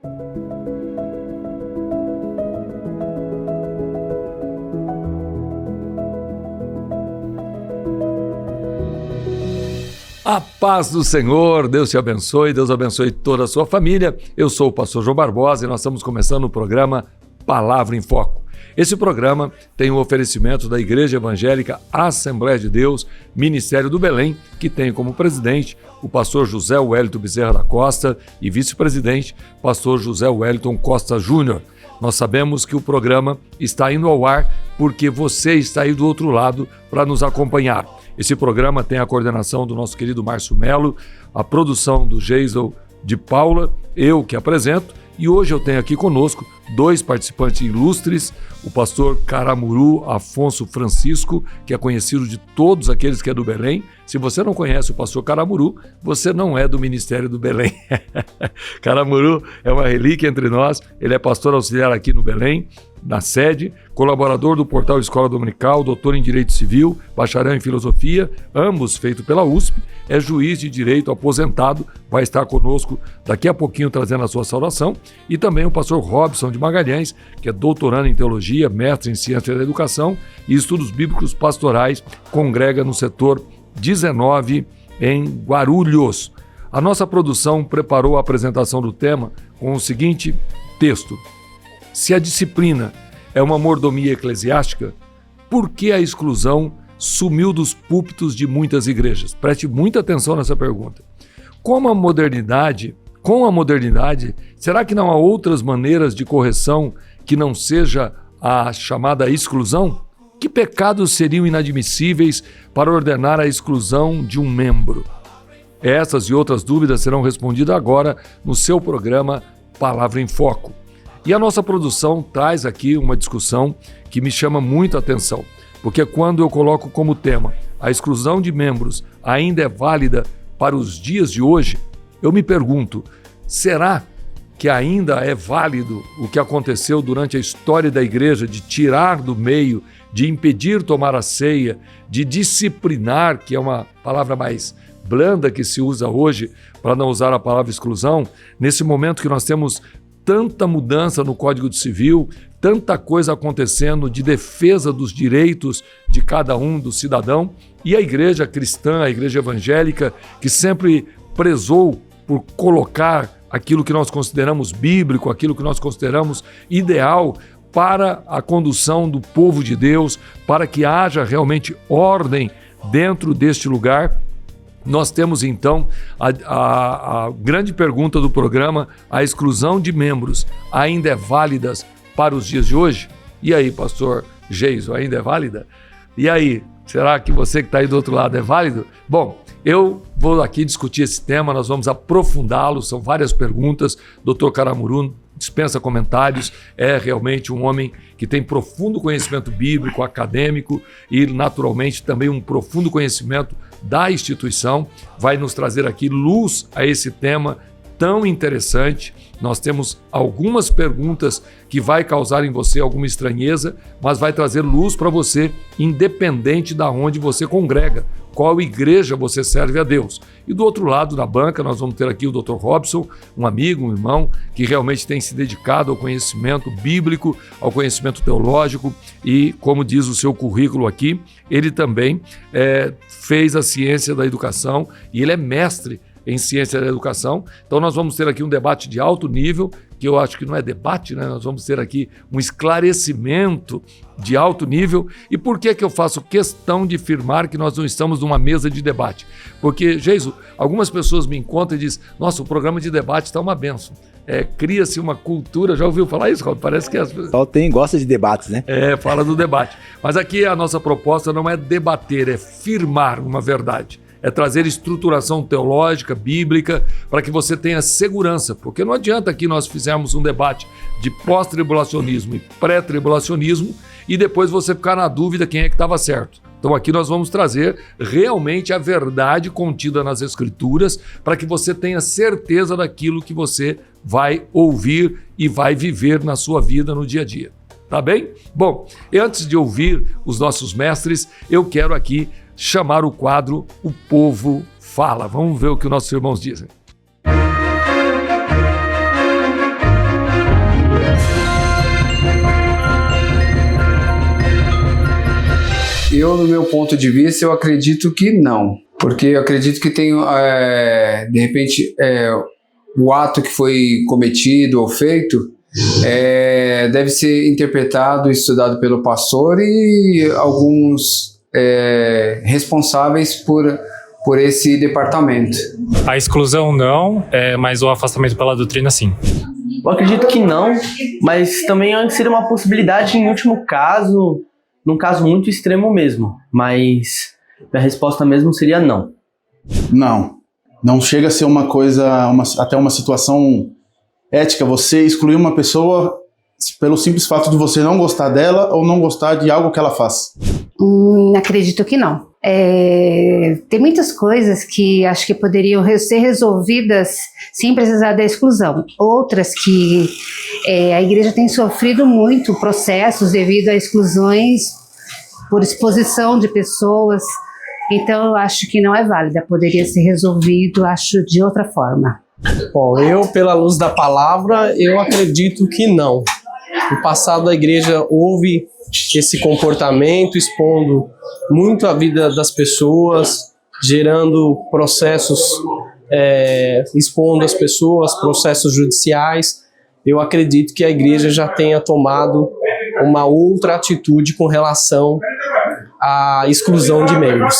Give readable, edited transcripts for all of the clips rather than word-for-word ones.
A paz do Senhor, Deus te abençoe, Deus abençoe toda a sua família. Eu sou o pastor João Barbosa e nós estamos começando o programa Palavra em Foco. Esse programa tem o oferecimento da Igreja Evangélica Assembleia de Deus, Ministério do Belém, que tem como presidente o pastor José Wellington Bezerra da Costa e vice-presidente, pastor José Wellington Costa Júnior. Nós sabemos que o programa está indo ao ar porque você está aí do outro lado para nos acompanhar. Esse programa tem a coordenação do nosso querido Márcio Melo, a produção do Geisel de Paula, eu que apresento, e hoje eu tenho aqui conosco dois participantes ilustres, o pastor Caramuru Afonso Francisco, que é conhecido de todos aqueles que é do Belém. Se você não conhece o pastor Caramuru, você não é do Ministério do Belém. Caramuru é uma relíquia entre nós, ele é pastor auxiliar aqui no Belém, na sede, colaborador do portal Escola Dominical, doutor em Direito Civil, bacharel em Filosofia, ambos feito pela USP, é juiz de direito aposentado, vai estar conosco daqui a pouquinho trazendo a sua saudação, e também o pastor Robson de Magalhães, que é doutorando em Teologia, mestre em Ciência da Educação e Estudos Bíblicos Pastorais, congrega no setor 19 em Guarulhos. A nossa produção preparou a apresentação do tema com o seguinte texto: se a disciplina é uma mordomia eclesiástica, por que a exclusão sumiu dos púlpitos de muitas igrejas? Preste muita atenção nessa pergunta. Com a modernidade, será que não há outras maneiras de correção que não seja a chamada exclusão? Que pecados seriam inadmissíveis para ordenar a exclusão de um membro? Essas e outras dúvidas serão respondidas agora no seu programa Palavra em Foco. E a nossa produção traz aqui uma discussão que me chama muito a atenção, porque quando eu coloco como tema a exclusão de membros ainda é válida para os dias de hoje, eu me pergunto, será que ainda é válido o que aconteceu durante a história da igreja de tirar do meio, de impedir tomar a ceia, de disciplinar, que é uma palavra mais blanda que se usa hoje para não usar a palavra exclusão, nesse momento que nós temos tanta mudança no Código Civil, tanta coisa acontecendo de defesa dos direitos de cada um, do cidadão, e a igreja cristã, a igreja evangélica, que sempre prezou por colocar aquilo que nós consideramos bíblico, aquilo que nós consideramos ideal para a condução do povo de Deus, para que haja realmente ordem dentro deste lugar. Nós temos então a grande pergunta do programa: a exclusão de membros ainda é válida para os dias de hoje? E aí, pastor Geisel, ainda é válida? E aí, será que você que está aí do outro lado é válido? Bom, eu vou aqui discutir esse tema, nós vamos aprofundá-lo, são várias perguntas. Dr. Caramuru dispensa comentários, é realmente um homem que tem profundo conhecimento bíblico, acadêmico e, naturalmente, também um profundo conhecimento da instituição. Vai nos trazer aqui luz a esse tema tão interessante. Nós temos algumas perguntas que vai causar em você alguma estranheza, mas vai trazer luz para você, independente de onde você congrega, qual igreja você serve a Deus. E do outro lado da banca nós vamos ter aqui o Dr. Robson, um amigo, um irmão, que realmente tem se dedicado ao conhecimento bíblico, ao conhecimento teológico e, como diz o seu currículo aqui, ele também fez a ciência da educação e ele é mestre em ciência da educação. Então nós vamos ter aqui um debate de alto nível, que eu acho que não é debate, né? Nós vamos ter aqui um esclarecimento de alto nível. E por que eu faço questão de afirmar que nós não estamos numa mesa de debate? Porque, Geisel, algumas pessoas me encontram e dizem: nossa, o programa de debate está uma bênção. Cria-se uma cultura, já ouviu falar isso, Rob? Parece que as pessoas... gosta de debates, né? Fala do debate. Mas aqui a nossa proposta não é debater, é firmar uma verdade. É trazer estruturação teológica, bíblica, para que você tenha segurança, porque não adianta aqui nós fizermos um debate de pós-tribulacionismo e pré-tribulacionismo e depois você ficar na dúvida quem é que estava certo. Então aqui nós vamos trazer realmente a verdade contida nas Escrituras para que você tenha certeza daquilo que você vai ouvir e vai viver na sua vida no dia a dia. Tá bem? Bom, e antes de ouvir os nossos mestres, eu quero aqui chamar o quadro O Povo Fala. Vamos ver o que os nossos irmãos dizem. no meu ponto de vista, eu acredito que não. Porque eu acredito que tem, de repente, o ato que foi cometido ou feito deve ser interpretado e estudado pelo pastor e alguns responsáveis por esse departamento. A exclusão não, mas o afastamento pela doutrina sim. Eu acredito que não, mas também seria uma possibilidade em último caso, num caso muito extremo mesmo. Mas minha resposta mesmo seria não. Não chega a ser uma coisa, até uma situação ética, você excluir uma pessoa pelo simples fato de você não gostar dela ou não gostar de algo que ela faz. Acredito que não. Tem muitas coisas que acho que poderiam ser resolvidas sem precisar da exclusão. Outras que a igreja tem sofrido muito processos devido a exclusões por exposição de pessoas. Então eu acho que não é válida. Poderia ser resolvido, acho, de outra forma. Bom, eu, pela luz da palavra, eu acredito que não. No passado a igreja houve esse comportamento expondo muito a vida das pessoas, gerando processos, expondo as pessoas, processos judiciais. Eu acredito que a igreja já tenha tomado uma outra atitude com relação à exclusão de membros.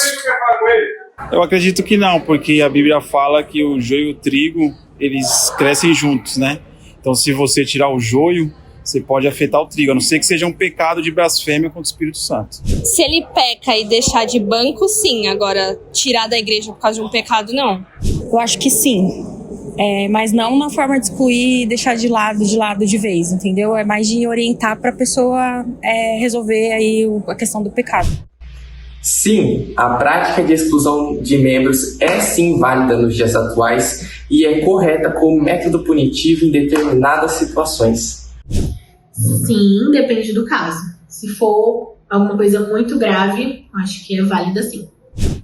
Eu acredito que não, porque a Bíblia fala que o joio e o trigo, eles crescem juntos, né? Então, se você tirar o joio, você pode afetar o trigo, a não ser que seja um pecado de blasfêmia contra o Espírito Santo. Se ele peca e deixar de banco, sim. Agora, tirar da igreja por causa de um pecado, não. Eu acho que sim. Mas não uma forma de excluir e deixar de lado de vez, entendeu? É mais de orientar para a pessoa resolver aí a questão do pecado. Sim, a prática de exclusão de membros é sim válida nos dias atuais e é correta como método punitivo em determinadas situações. Sim, depende do caso. Se for alguma coisa muito grave, acho que é válida sim.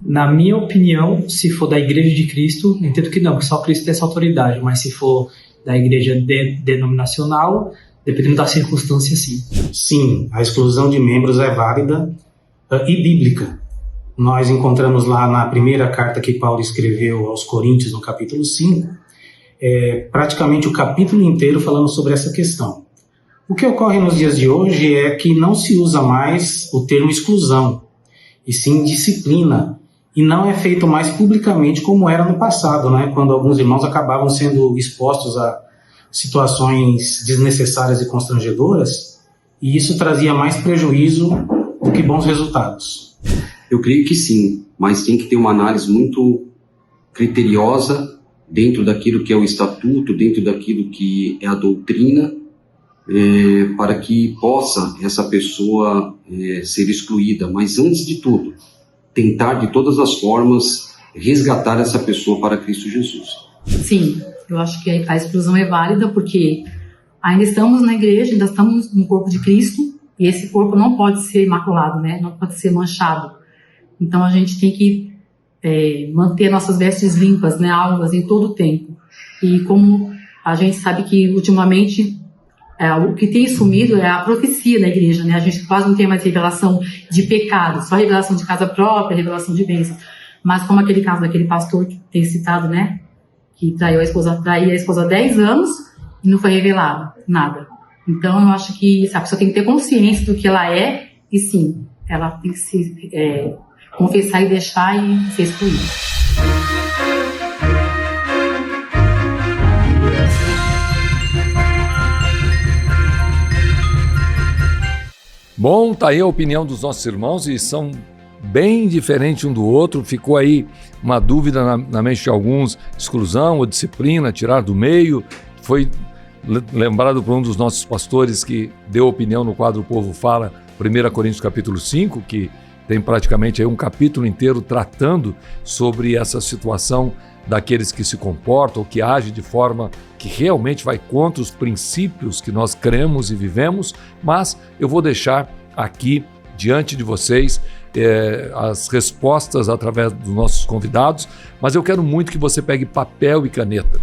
Na minha opinião, se for da Igreja de Cristo, entendo que não, que só Cristo tem essa autoridade, mas se for da Igreja denominacional, dependendo da circunstância, sim. Sim, a exclusão de membros é válida e bíblica. Nós encontramos lá na primeira carta que Paulo escreveu aos Coríntios, no capítulo 5, praticamente o capítulo inteiro falando sobre essa questão. O que ocorre nos dias de hoje é que não se usa mais o termo exclusão, e sim disciplina, e não é feito mais publicamente como era no passado, né, quando alguns irmãos acabavam sendo expostos a situações desnecessárias e constrangedoras, e isso trazia mais prejuízo do que bons resultados. Eu creio que sim, mas tem que ter uma análise muito criteriosa dentro daquilo que é o estatuto, dentro daquilo que é a doutrina, para que possa essa pessoa ser excluída. Mas antes de tudo, tentar de todas as formas resgatar essa pessoa para Cristo Jesus. Sim, eu acho que a exclusão é válida porque ainda estamos na igreja, ainda estamos no corpo de Cristo, e esse corpo não pode ser imaculado, né? Não pode ser manchado. Então a gente tem que manter nossas vestes limpas, né? Alvas em todo o tempo. E como a gente sabe que ultimamente o que tem sumido é a profecia da igreja, né? A gente quase não tem mais revelação de pecado, só revelação de casa própria, revelação de bênçãos. Mas como aquele caso daquele pastor que tem citado, né? Que traía a esposa há 10 anos e não foi revelado nada. Então eu acho que a pessoa tem que ter consciência do que ela é e sim, ela tem que se confessar e deixar e ser excluída. Bom, tá aí a opinião dos nossos irmãos e são bem diferentes um do outro. Ficou aí uma dúvida na mente de alguns, exclusão ou disciplina, tirar do meio. Foi lembrado por um dos nossos pastores que deu opinião no quadro O Povo Fala, 1 Coríntios capítulo 5, que tem praticamente aí um capítulo inteiro tratando sobre essa situação daqueles que se comportam, que agem de forma que realmente vai contra os princípios que nós cremos e vivemos, mas eu vou deixar aqui diante de vocês as respostas através dos nossos convidados, mas eu quero muito que você pegue papel e caneta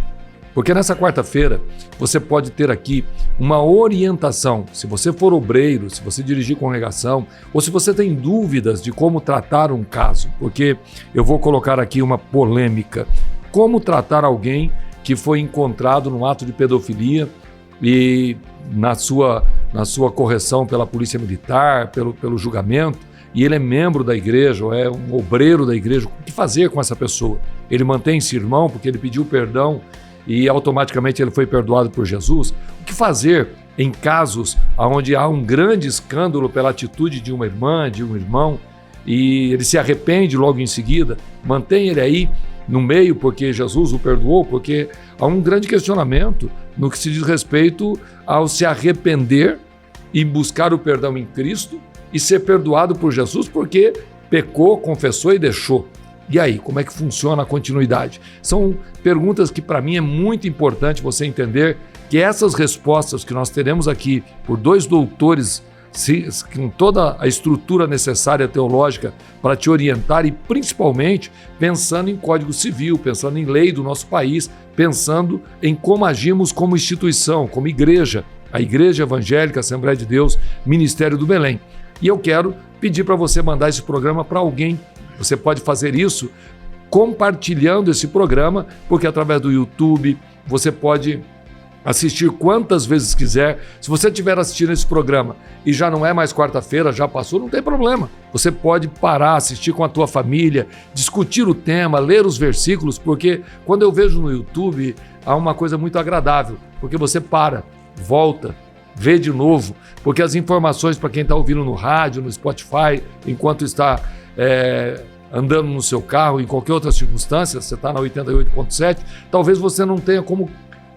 Porque nessa quarta-feira você pode ter aqui uma orientação. Se você for obreiro, se você dirigir congregação, ou se você tem dúvidas de como tratar um caso, porque eu vou colocar aqui uma polêmica. Como tratar alguém que foi encontrado num ato de pedofilia e na sua correção pela polícia militar, pelo julgamento, e ele é membro da igreja, ou é um obreiro da igreja, o que fazer com essa pessoa? Ele mantém-se irmão porque ele pediu perdão e automaticamente ele foi perdoado por Jesus? O que fazer em casos onde há um grande escândalo pela atitude de uma irmã, de um irmão, e ele se arrepende logo em seguida? Mantém ele aí no meio porque Jesus o perdoou? Porque há um grande questionamento no que se diz respeito ao se arrepender e buscar o perdão em Cristo e ser perdoado por Jesus porque pecou, confessou e deixou. E aí, como é que funciona a continuidade? São perguntas que para mim é muito importante você entender que essas respostas que nós teremos aqui por dois doutores com toda a estrutura necessária teológica para te orientar e principalmente pensando em Código Civil, pensando em lei do nosso país, pensando em como agimos como instituição, como igreja, a Igreja Evangélica Assembleia de Deus, Ministério do Belém. E eu quero pedir para você mandar esse programa para alguém. Você pode fazer isso compartilhando esse programa, porque através do YouTube você pode assistir quantas vezes quiser. Se você estiver assistindo esse programa e já não é mais quarta-feira, já passou, não tem problema. Você pode parar, assistir com a tua família, discutir o tema, ler os versículos, porque quando eu vejo no YouTube, há uma coisa muito agradável, porque você para, volta, vê de novo, porque as informações para quem está ouvindo no rádio, no Spotify, enquanto está andando no seu carro, em qualquer outra circunstância, você está na 88.7, talvez você não tenha como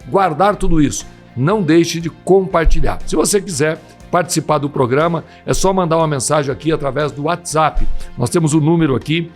guardar tudo isso. Não deixe de compartilhar. Se você quiser participar do programa, é só mandar uma mensagem aqui através do WhatsApp. Nós temos o número aqui,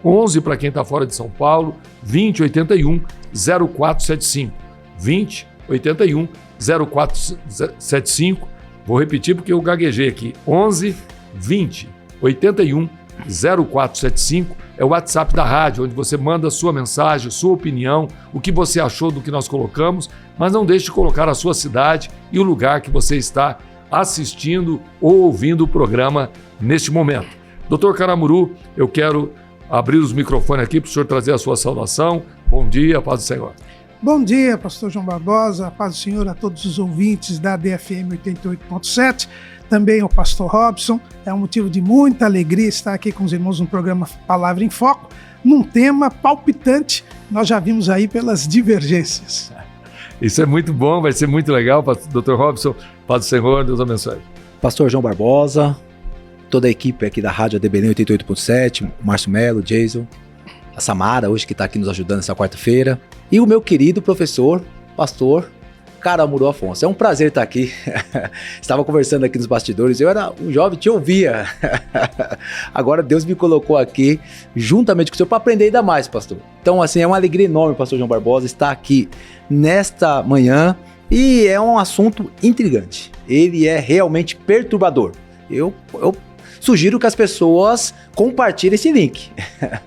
11 para quem está fora de São Paulo, 2081 0475. 2081 0475. Vou repetir porque eu gaguejei aqui. 11 20 81 0475 é o WhatsApp da rádio, onde você manda a sua mensagem, sua opinião, o que você achou do que nós colocamos, mas não deixe de colocar a sua cidade e o lugar que você está assistindo ou ouvindo o programa neste momento. Dr. Caramuru, eu quero abrir os microfones aqui para o senhor trazer a sua saudação. Bom dia, paz do Senhor. Bom dia, pastor João Barbosa, a paz do Senhor a todos os ouvintes da DFM 88.7, também ao pastor Robson. É um motivo de muita alegria estar aqui com os irmãos no programa Palavra em Foco, num tema palpitante, nós já vimos aí pelas divergências. Isso é muito bom, vai ser muito legal, Dr. Robson, paz do Senhor, Deus abençoe. Pastor João Barbosa, toda a equipe aqui da Rádio ADBelém 88.7, Márcio Melo, Jason, a Samara, hoje que está aqui nos ajudando nessa quarta-feira, e o meu querido professor, pastor Caramuru Afonso. É um prazer estar aqui. Estava conversando aqui nos bastidores, eu era um jovem, te ouvia. Agora Deus me colocou aqui juntamente com o senhor para aprender ainda mais, pastor. Então, assim, é uma alegria enorme, pastor João Barbosa, estar aqui nesta manhã, e é um assunto intrigante. Ele é realmente perturbador. Eu sugiro que as pessoas compartilhem esse link.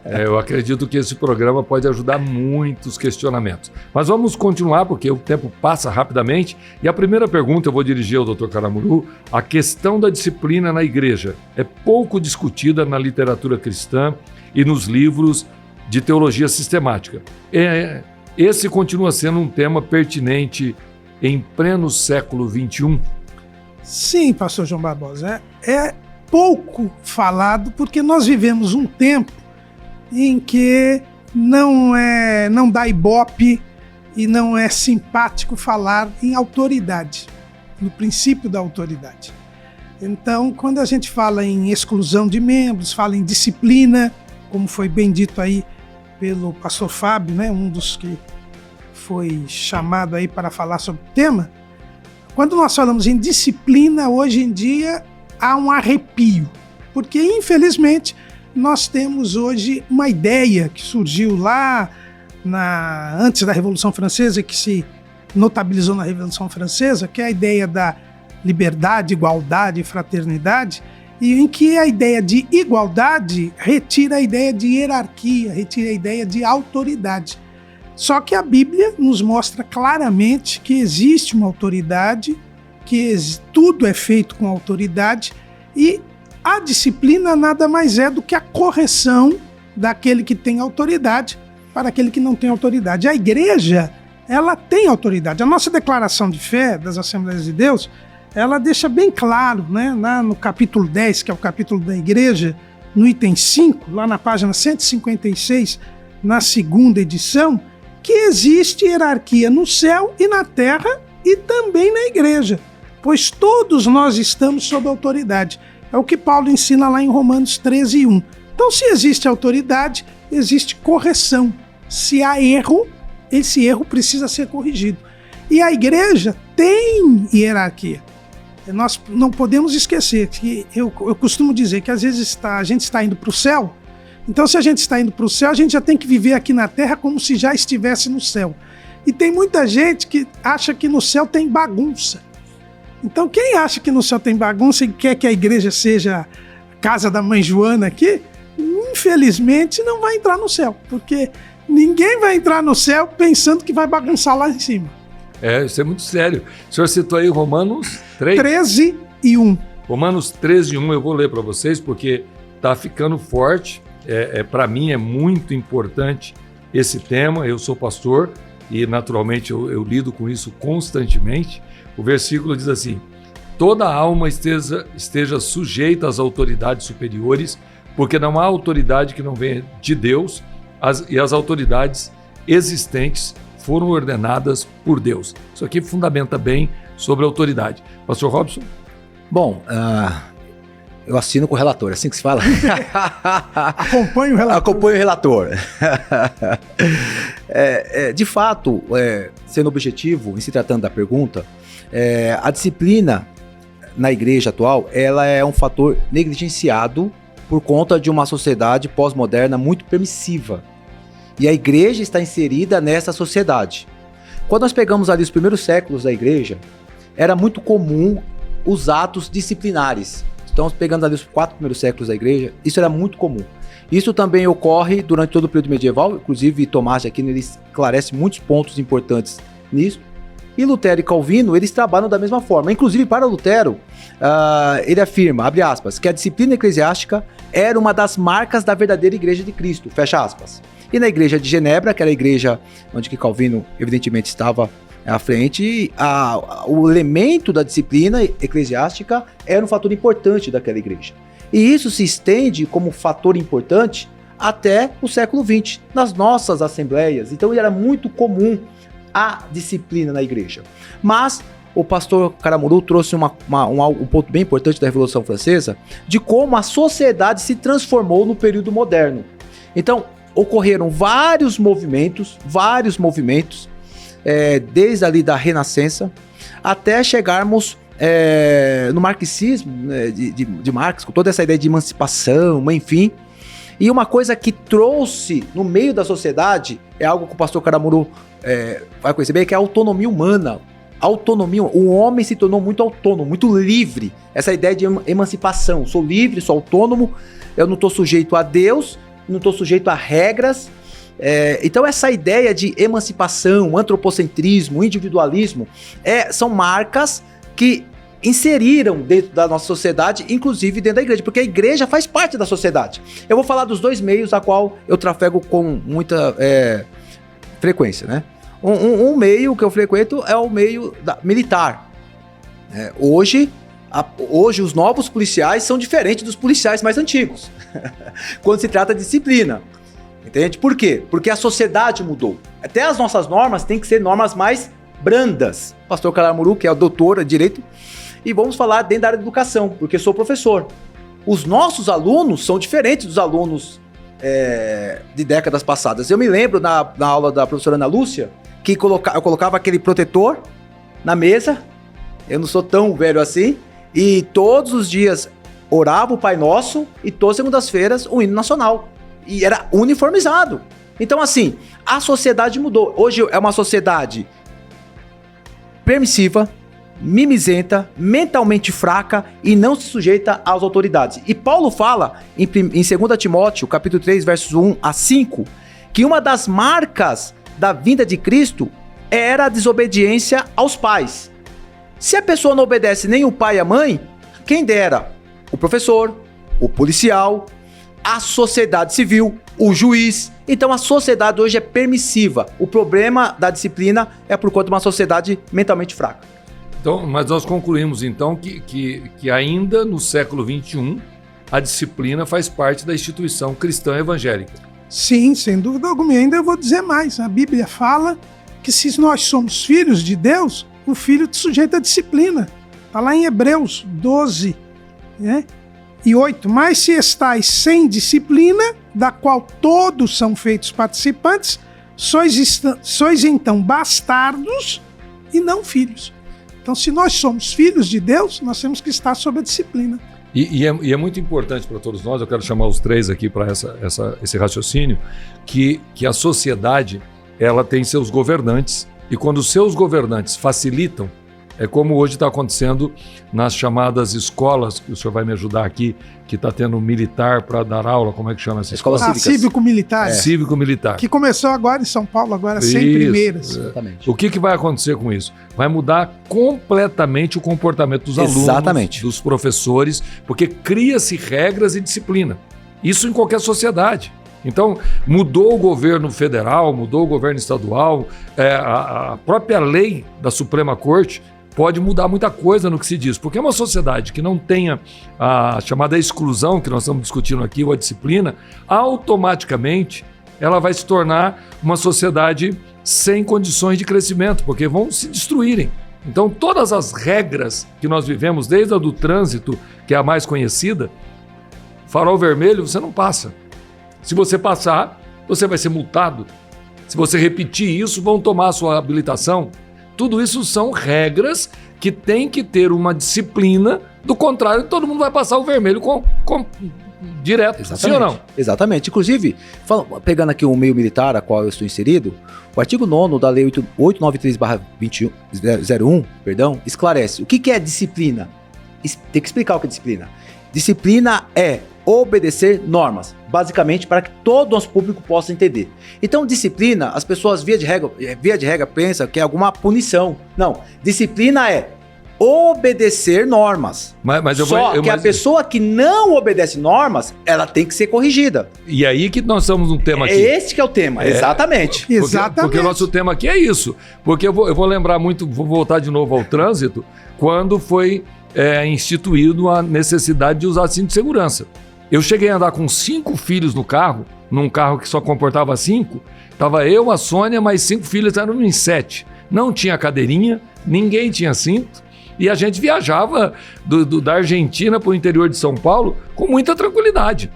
Eu acredito que esse programa pode ajudar muitos questionamentos. Mas vamos continuar, porque o tempo passa rapidamente. E a primeira pergunta eu vou dirigir ao Dr. Caramuru. A questão da disciplina na igreja é pouco discutida na literatura cristã e nos livros de teologia sistemática. Esse continua sendo um tema pertinente em pleno século XXI? Sim, pastor João Barbosa, é pouco falado porque nós vivemos um tempo em que não dá ibope e não é simpático falar em autoridade, no princípio da autoridade. Então, quando a gente fala em exclusão de membros, fala em disciplina, como foi bem dito aí pelo pastor Fábio, né, um dos que foi chamado aí para falar sobre o tema, quando nós falamos em disciplina, hoje em dia há um arrepio, porque infelizmente nós temos hoje uma ideia que surgiu lá antes da Revolução Francesa, que se notabilizou na Revolução Francesa, que é a ideia da liberdade, igualdade e fraternidade, e em que a ideia de igualdade retira a ideia de hierarquia, retira a ideia de autoridade. Só que a Bíblia nos mostra claramente que existe uma autoridade, que tudo é feito com autoridade, e a disciplina nada mais é do que a correção daquele que tem autoridade para aquele que não tem autoridade. A igreja, ela tem autoridade. A nossa declaração de fé das Assembleias de Deus, ela deixa bem claro, né, no capítulo 10, que é o capítulo da igreja, no item 5, lá na página 156, na segunda edição, que existe hierarquia no céu e na terra e também na igreja, pois todos nós estamos sob autoridade. É o que Paulo ensina lá em Romanos 13:1. Então, se existe autoridade, existe correção. Se há erro, esse erro precisa ser corrigido. E a igreja tem hierarquia. Nós não podemos esquecer que eu costumo dizer que às vezes a gente está indo para o céu. Então, se a gente está indo para o céu, a gente já tem que viver aqui na terra como se já estivesse no céu. E tem muita gente que acha que no céu tem bagunça. Então, quem acha que no céu tem bagunça e quer que a igreja seja a casa da mãe Joana aqui, infelizmente não vai entrar no céu, porque ninguém vai entrar no céu pensando que vai bagunçar lá em cima. Isso é muito sério. O senhor citou aí Romanos 13:1. Romanos 13:1, eu vou ler para vocês, porque está ficando forte. Para mim é muito importante esse tema. Eu sou pastor e naturalmente eu lido com isso constantemente. O versículo diz assim: toda alma esteja sujeita às autoridades superiores, porque não há autoridade que não venha de Deus, e as autoridades existentes foram ordenadas por Deus. Isso aqui fundamenta bem sobre a autoridade. Pastor Robson? Bom, eu assino com o relator, assim que se fala. Acompanho o relator. Acompanho o relator. De fato, sendo objetivo, em se tratando da pergunta, a disciplina na igreja atual, ela é um fator negligenciado por conta de uma sociedade pós-moderna muito permissiva. E a igreja está inserida nessa sociedade. Quando nós pegamos ali os primeiros séculos da igreja, era muito comum os atos disciplinares. Estamos pegando ali os 4 primeiros séculos da igreja, isso era muito comum. Isso também ocorre durante todo o período medieval, inclusive Tomás de Aquino ele esclarece muitos pontos importantes nisso. E Lutero e Calvino, eles trabalham da mesma forma. Inclusive, para Lutero, ele afirma, abre aspas, que a disciplina eclesiástica era uma das marcas da verdadeira igreja de Cristo, fecha aspas. E na igreja de Genebra, que era a igreja onde que Calvino, evidentemente, estava à frente, o elemento da disciplina eclesiástica era um fator importante daquela igreja. E isso se estende como fator importante até o século XX, nas nossas assembleias. Então, era muito comum a disciplina na igreja. Mas o pastor Caramuru trouxe um ponto bem importante da Revolução Francesa, de como a sociedade se transformou no período moderno. Então, ocorreram vários movimentos, desde ali da Renascença, até chegarmos no marxismo, de Marx, com toda essa ideia de emancipação, enfim. E uma coisa que trouxe no meio da sociedade, é algo que o pastor Caramuru vai conhecer bem, que é a autonomia humana. Autonomia, o homem se tornou muito autônomo, muito livre. Essa ideia de emancipação, sou livre, sou autônomo, eu não estou sujeito a Deus, não estou sujeito a regras. Então essa ideia de emancipação, antropocentrismo, individualismo, são marcas que inseriram dentro da nossa sociedade, inclusive dentro da igreja, porque a igreja faz parte da sociedade. Eu vou falar dos 2 meios a qual eu trafego com muita frequência, né? Um meio que eu frequento é o meio militar. Hoje os novos policiais são diferentes dos policiais mais antigos, quando se trata de disciplina. Entende? Por quê? Porque a sociedade mudou. Até as nossas normas têm que ser normas mais brandas. Pastor Caramuru, que é o doutor em Direito, e vamos falar dentro da área de educação, porque sou professor. Os nossos alunos são diferentes dos alunos de décadas passadas. Eu me lembro na aula da professora Ana Lúcia, que eu colocava aquele protetor na mesa, eu não sou tão velho assim, e todos os dias orava o Pai Nosso e todas as segundas-feiras o hino nacional. E era uniformizado. Então, assim, a sociedade mudou. Hoje é uma sociedade permissiva, mimizenta, mentalmente fraca e não se sujeita às autoridades. E Paulo fala em 2 Timóteo, capítulo 3, versos 1 a 5, que uma das marcas da vinda de Cristo era a desobediência aos pais. Se a pessoa não obedece nem o pai e a mãe, quem dera? O professor, o policial, a sociedade civil, o juiz. Então a sociedade hoje é permissiva. O problema da disciplina é por conta de uma sociedade mentalmente fraca. Então, mas nós concluímos então que ainda no século XXI a disciplina faz parte da instituição cristã evangélica. Sim, sem dúvida alguma. E ainda eu vou dizer mais. A Bíblia fala que se nós somos filhos de Deus, o filho te sujeita à disciplina. Está lá em Hebreus 12, né? E 8. Mas se estáis sem disciplina, da qual todos são feitos participantes, sois então bastardos e não filhos. Então, se nós somos filhos de Deus, nós temos que estar sob a disciplina. E é muito importante para todos nós, eu quero chamar os três aqui para esse raciocínio, que a sociedade ela tem seus governantes, e quando os seus governantes facilitam, é como hoje está acontecendo nas chamadas escolas, que o senhor vai me ajudar aqui, que está tendo militar para dar aula, como é que chama essa escola? Cívico-militar. Cívico-militar. Que começou agora em São Paulo, agora 100 primeiras. Exatamente. O que vai acontecer com isso? Vai mudar completamente o comportamento dos alunos, dos professores, porque cria-se regras e disciplina. Isso em qualquer sociedade. Então, mudou o governo federal, mudou o governo estadual, a própria lei da Suprema Corte pode mudar muita coisa no que se diz, porque é uma sociedade que não tenha a chamada exclusão, que nós estamos discutindo aqui, ou a disciplina, automaticamente ela vai se tornar uma sociedade sem condições de crescimento, porque vão se destruírem. Então, todas as regras que nós vivemos, desde a do trânsito, que é a mais conhecida, farol vermelho, você não passa. Se você passar, você vai ser multado. Se você repetir isso, vão tomar a sua habilitação. Tudo isso são regras que tem que ter uma disciplina, do contrário, todo mundo vai passar o vermelho direto. Exatamente. Sim ou não? Exatamente. Inclusive, pegando aqui o meio militar a qual eu estou inserido, o artigo 9º da Lei 893/01, esclarece o que é disciplina. Tem que explicar o que é disciplina. Disciplina é obedecer normas, basicamente para que todo o nosso público possa entender. Então, disciplina, as pessoas via de regra pensam que é alguma punição. Não, disciplina é obedecer normas. Mas a pessoa que não obedece normas, ela tem que ser corrigida. E aí que nós estamos no tema aqui. Esse que é o tema, exatamente. Porque o nosso tema aqui é isso. Porque eu vou lembrar muito, vou voltar de novo ao trânsito, quando foi instituído a necessidade de usar cinto de segurança. Eu cheguei a andar com 5 filhos no carro, num carro que só comportava 5. Tava eu, a Sônia, mais 5 filhos, eram em 7. Não tinha cadeirinha, ninguém tinha cinto. E a gente viajava da Argentina para o interior de São Paulo com muita tranquilidade.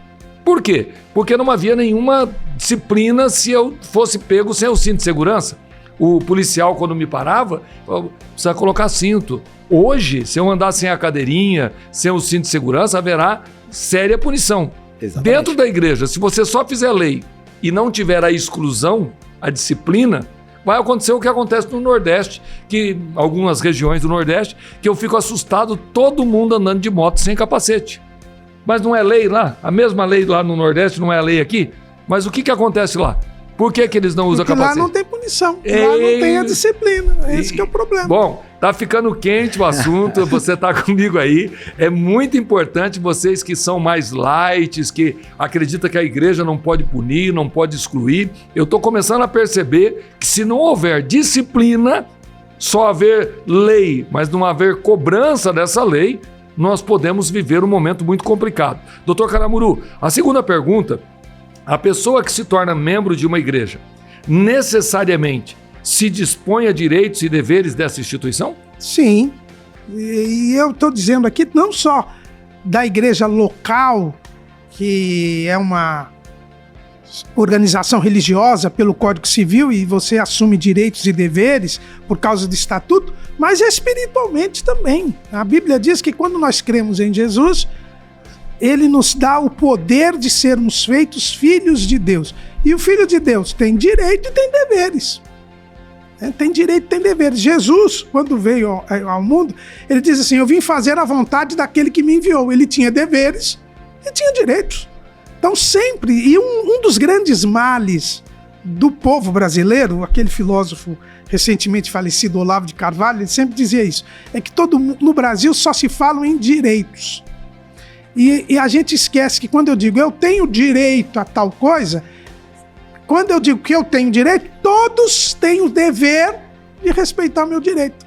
Por quê? Porque não havia nenhuma disciplina se eu fosse pego sem o cinto de segurança. O policial, quando me parava, falava, precisa colocar cinto. Hoje, se eu andar sem a cadeirinha, sem o cinto de segurança, haverá séria punição. Exatamente. Dentro da igreja, se você só fizer lei e não tiver a exclusão, a disciplina, vai acontecer o que acontece no Nordeste, que algumas regiões do Nordeste, que eu fico assustado, todo mundo andando de moto sem capacete. Mas não é lei lá? A mesma lei lá no Nordeste não é a lei aqui? Mas o que acontece lá? Por que eles não usam capacete? Lá não tem punição, lá não tem a disciplina, esse que é o problema. Bom, tá ficando quente o assunto, você tá comigo aí, é muito importante vocês que são mais light, que acreditam que a igreja não pode punir, não pode excluir, eu tô começando a perceber que se não houver disciplina, só haver lei, mas não haver cobrança dessa lei, nós podemos viver um momento muito complicado. Doutor Caramuru, a segunda pergunta: a pessoa que se torna membro de uma igreja necessariamente se dispõe a direitos e deveres dessa instituição? Sim. E eu estou dizendo aqui não só da igreja local, que é uma organização religiosa pelo Código Civil e você assume direitos e deveres por causa do estatuto, mas espiritualmente também. A Bíblia diz que quando nós cremos em Jesus, Ele nos dá o poder de sermos feitos filhos de Deus. E o filho de Deus tem direito e tem deveres. Tem direito e tem deveres. Jesus, quando veio ao mundo, ele diz assim: eu vim fazer a vontade daquele que me enviou. Ele tinha deveres e tinha direitos. Então sempre, e um dos grandes males do povo brasileiro, aquele filósofo recentemente falecido, Olavo de Carvalho, ele sempre dizia isso, é que no Brasil só se falam em direitos. E a gente esquece que quando eu digo eu tenho direito a tal coisa, quando eu digo que eu tenho direito, todos têm o dever de respeitar o meu direito.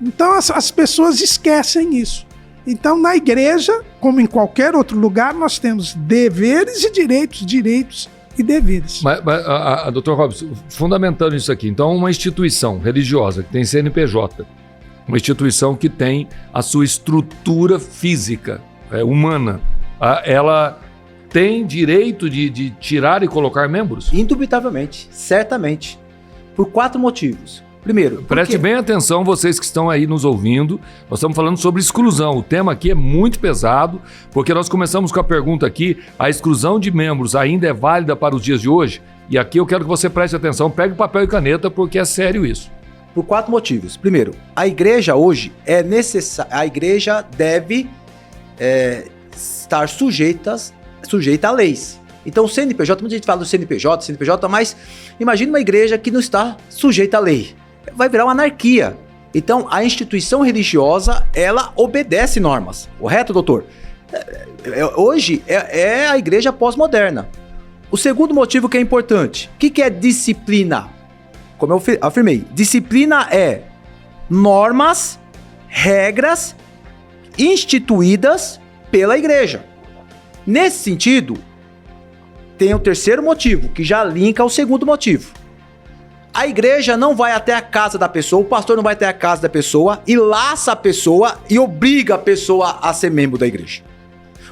Então as pessoas esquecem isso. Então na igreja, como em qualquer outro lugar, nós temos deveres e direitos e deveres. Mas Dr. Robson, fundamentando isso aqui, então uma instituição religiosa que tem CNPJ, uma instituição que tem a sua estrutura física, humana, ela tem direito de tirar e colocar membros? Indubitavelmente, certamente, por 4 motivos. Primeiro, preste bem atenção, vocês que estão aí nos ouvindo, nós estamos falando sobre exclusão. O tema aqui é muito pesado, porque nós começamos com a pergunta aqui: a exclusão de membros ainda é válida para os dias de hoje? E aqui eu quero que você preste atenção, pegue papel e caneta, porque é sério isso. Por 4 motivos. Primeiro, a igreja hoje é necessária, a igreja deve estar sujeita a leis. Então o CNPJ, muita gente fala do CNPJ, mas imagine uma igreja que não está sujeita à lei. Vai virar uma anarquia. Então a instituição religiosa, ela obedece normas. Correto, doutor? Hoje é a igreja pós-moderna. O segundo motivo que é importante, o que é disciplina? Como eu afirmei, disciplina é normas, regras instituídas pela igreja. Nesse sentido, tem o terceiro motivo, que já linka ao segundo motivo. A igreja não vai até a casa da pessoa, o pastor não vai até a casa da pessoa e laça a pessoa e obriga a pessoa a ser membro da igreja.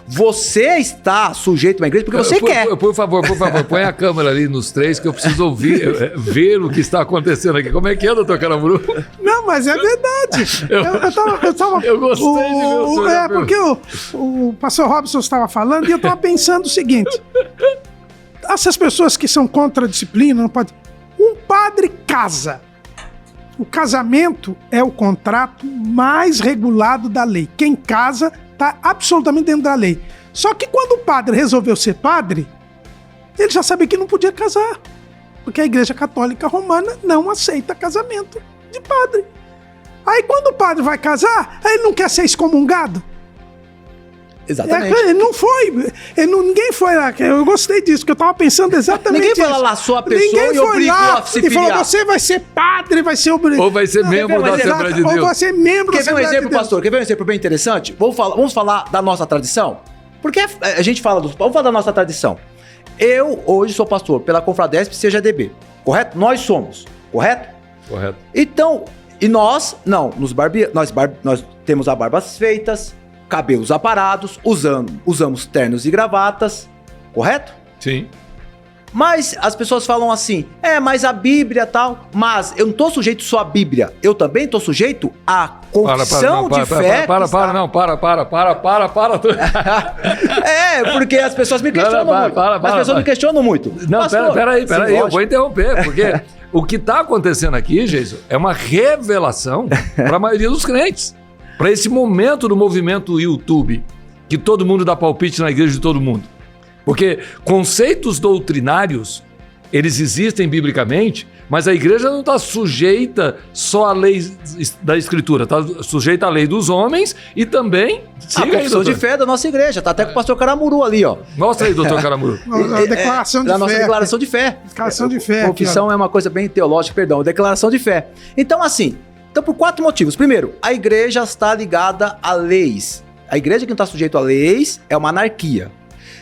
Você está sujeito a uma igreja porque você quer. Por favor, põe a câmera ali nos 3 que eu preciso ouvir, ver o que está acontecendo aqui. Como é que é, doutor Caramuru? Não, mas é verdade. Eu gostei de ver o senhor. Porque o pastor Robson estava falando e eu estava pensando o seguinte: essas pessoas que são contra a disciplina, não pode. Um padre casa. O casamento é o contrato mais regulado da lei. Quem casa está absolutamente dentro da lei. Só que quando o padre resolveu ser padre, ele já sabia que não podia casar, porque a Igreja Católica Romana não aceita casamento de padre. Aí quando o padre vai casar, ele não quer ser excomungado. Exatamente. Ele não foi. Ninguém foi lá. Eu gostei disso, porque eu tava pensando exatamente ninguém isso. Ninguém foi lá, laçou a pessoa ninguém e obrigou a se filiar. E falou, você vai ser padre, vai ser obrigado. Ou vai ser membro da Assembleia de Deus. Ou vai ser membro da Quer Assembleia de Deus. ver um exemplo, pastor? Quer ver um exemplo bem interessante? Vamos falar da nossa tradição? Porque a gente fala vamos falar da nossa tradição. Eu hoje sou pastor pela Confradesp CGDB, correto? Nós somos, correto? Correto. Então, e nós, não, nós temos as barbas feitas, cabelos aparados, usamos ternos e gravatas, correto? Sim. Mas as pessoas falam assim, mas a Bíblia tal, mas eu não estou sujeito só à Bíblia, eu também estou sujeito à confissão de fé. Porque as pessoas me questionam muito. As pessoas me questionam muito. Não, peraí, eu vou interromper, porque o que está acontecendo aqui, Jason, é uma revelação para a maioria dos crentes. Para esse momento do movimento YouTube, que todo mundo dá palpite na igreja de todo mundo. Porque conceitos doutrinários, eles existem biblicamente, mas a igreja não está sujeita só à lei da Escritura, está sujeita à lei dos homens e também... A confissão de fé da nossa igreja, tá até com o pastor Caramuru ali, ó. Mostra aí, doutor Caramuru. Declaração de fé. Nossa declaração de fé. Declaração de fé. Confissão é uma coisa bem teológica, perdão, declaração de fé. Então, assim... Então, por 4 motivos. Primeiro, a igreja está ligada a leis. A igreja que não está sujeita a leis é uma anarquia.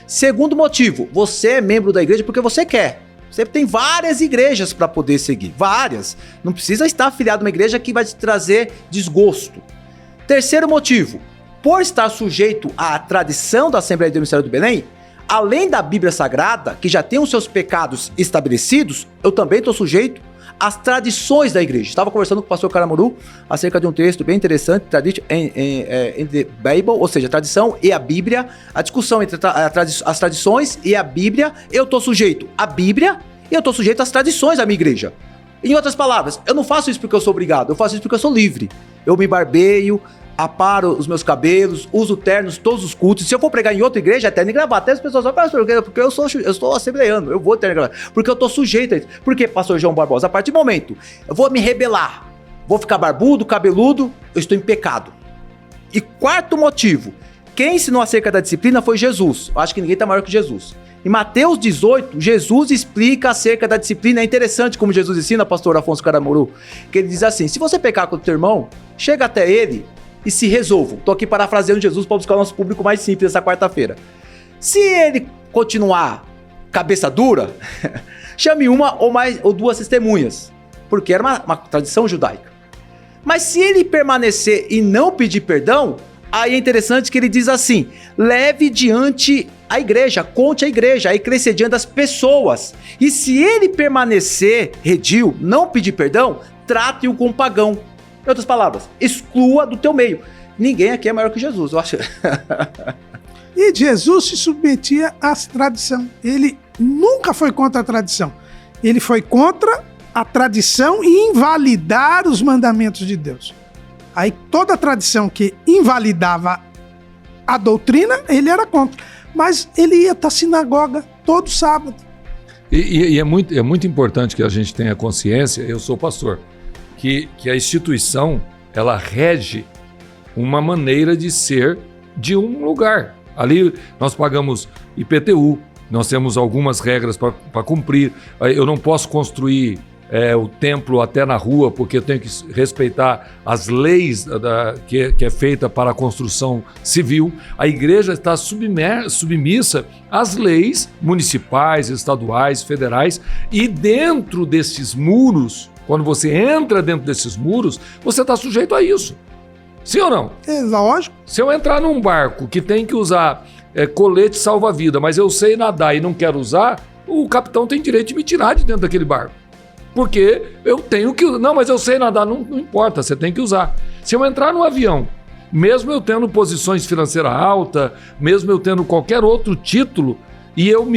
Segundo motivo, você é membro da igreja porque você quer. Você tem várias igrejas para poder seguir. Várias. Não precisa estar afiliado a uma igreja que vai te trazer desgosto. Terceiro motivo, por estar sujeito à tradição da Assembleia de Deus Ministério do Belém, além da Bíblia Sagrada, que já tem os seus pecados estabelecidos, eu também estou sujeito as tradições da igreja. Estava conversando com o pastor Caramuru acerca de um texto bem interessante, in the Bible, ou seja, a tradição e a Bíblia, a discussão entre as tradições e a Bíblia. Eu estou sujeito à Bíblia e eu estou sujeito às tradições da minha igreja. Em outras palavras, eu não faço isso porque eu sou obrigado, eu faço isso porque eu sou livre. Eu me barbeio, aparo os meus cabelos, uso ternos todos os cultos. Se eu for pregar em outra igreja, é terno e gravata. Até as pessoas falam, porque eu sou assembleiano, eu vou terno e gravata. Porque eu tô sujeito a isso. Por quê, pastor João Barbosa? A partir do momento, eu vou me rebelar, vou ficar barbudo, cabeludo, eu estou em pecado. E quarto motivo, quem ensinou acerca da disciplina foi Jesus. Eu acho que ninguém tá maior que Jesus. Em Mateus 18, Jesus explica acerca da disciplina. É interessante como Jesus ensina, pastor Afonso Caramuru, que ele diz assim: se você pecar com o teu irmão, chega até ele e se resolvam. Tô aqui parafraseando Jesus para buscar o nosso público mais simples essa quarta-feira. Se ele continuar cabeça dura, chame uma ou duas testemunhas, porque era uma tradição judaica. Mas se ele permanecer e não pedir perdão, aí é interessante que ele diz assim: leve diante a igreja, conte a igreja, a eclesiologia das pessoas. E se ele permanecer redil, não pedir perdão, trate-o como pagão. Em outras palavras, exclua do teu meio. Ninguém aqui é maior que Jesus, eu acho. E Jesus se submetia às tradições. Ele nunca foi contra a tradição. Ele foi contra a tradição e invalidar os mandamentos de Deus. Aí toda a tradição que invalidava a doutrina, ele era contra. Mas ele ia para a sinagoga todo sábado. E é muito importante que a gente tenha consciência, eu sou pastor, que a instituição, ela rege uma maneira de ser de um lugar. Ali nós pagamos IPTU, nós temos algumas regras para cumprir. Eu não posso construir o templo até na rua, porque eu tenho que respeitar as leis que é feita para a construção civil. A igreja está submissa às leis municipais, estaduais, federais, e dentro desses muros, quando você entra dentro desses muros, você está sujeito a isso. Sim ou não? É lógico. Se eu entrar num barco que tem que usar colete salva-vida, mas eu sei nadar e não quero usar, o capitão tem direito de me tirar de dentro daquele barco. Porque eu tenho que... Não, mas eu sei nadar, não importa, você tem que usar. Se eu entrar no avião, mesmo eu tendo posições financeiras altas, mesmo eu tendo qualquer outro título, e eu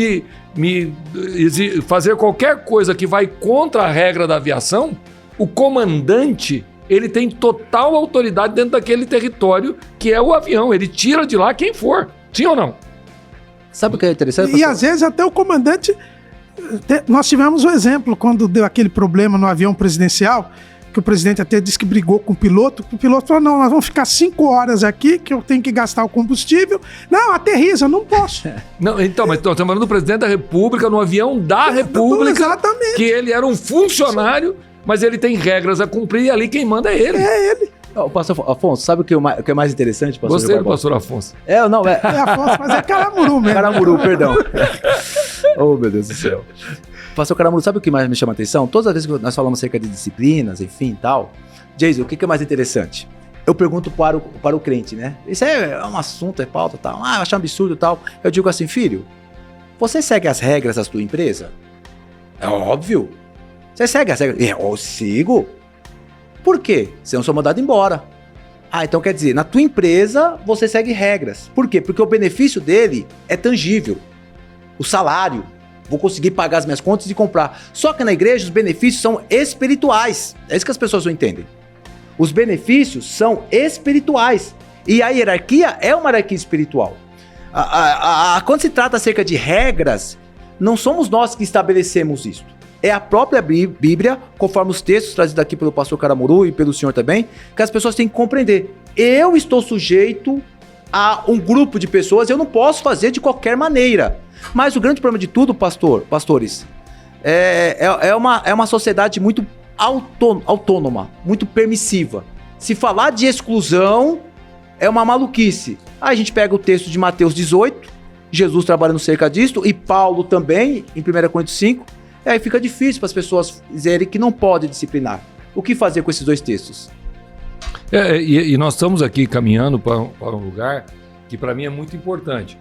fazer qualquer coisa que vai contra a regra da aviação, o comandante, ele tem total autoridade dentro daquele território que é o avião. Ele tira de lá quem for. Sim ou não? Sabe o que é interessante? E às vezes até o comandante... Nós tivemos um exemplo quando deu aquele problema no avião presidencial, que o presidente até disse que brigou com o piloto falou: não, nós vamos ficar 5 horas aqui, que eu tenho que gastar o combustível. Não, aterriza, não posso. Não, então, mas estamos falando do presidente da República, no avião da República, exatamente. Que ele era um funcionário, mas ele tem regras a cumprir e ali quem manda é ele. É ele. Oh, pastor Afonso, sabe o que é mais interessante, pastor? Gostei do pastor Afonso. É Afonso, mas é Caramuru mesmo. Caramuru, perdão. Oh, meu Deus do céu. Pastor Caramuru, sabe o que mais me chama a atenção? Todas as vezes que nós falamos acerca de disciplinas, enfim e tal, Jason, o que é mais interessante? Eu pergunto para o crente, né? Isso é um assunto, é pauta e tal. Eu acho um absurdo e tal. Eu digo assim: filho, você segue as regras da sua empresa? É óbvio. Você segue as regras? Eu sigo. Por quê? Você não sou mandado embora. Então quer dizer, na tua empresa você segue regras. Por quê? Porque o benefício dele é tangível. O salário. Vou conseguir pagar as minhas contas e comprar. Só que na igreja os benefícios são espirituais. É isso que as pessoas não entendem. Os benefícios são espirituais. E a hierarquia é uma hierarquia espiritual. Quando se trata acerca de regras, não somos nós que estabelecemos isso. É a própria Bíblia, conforme os textos trazidos aqui pelo pastor Caramuru e pelo senhor também, que as pessoas têm que compreender. Eu estou sujeito a um grupo de pessoas, eu não posso fazer de qualquer maneira. Mas o grande problema de tudo, pastores, é uma sociedade muito autônoma, muito permissiva. Se falar de exclusão, é uma maluquice. Aí a gente pega o texto de Mateus 18, Jesus trabalhando cerca disso, e Paulo também, em 1 Coríntios 5, e aí fica difícil para as pessoas dizerem que não pode disciplinar. O que fazer com esses dois textos? E nós estamos aqui caminhando para um lugar que para mim é muito importante.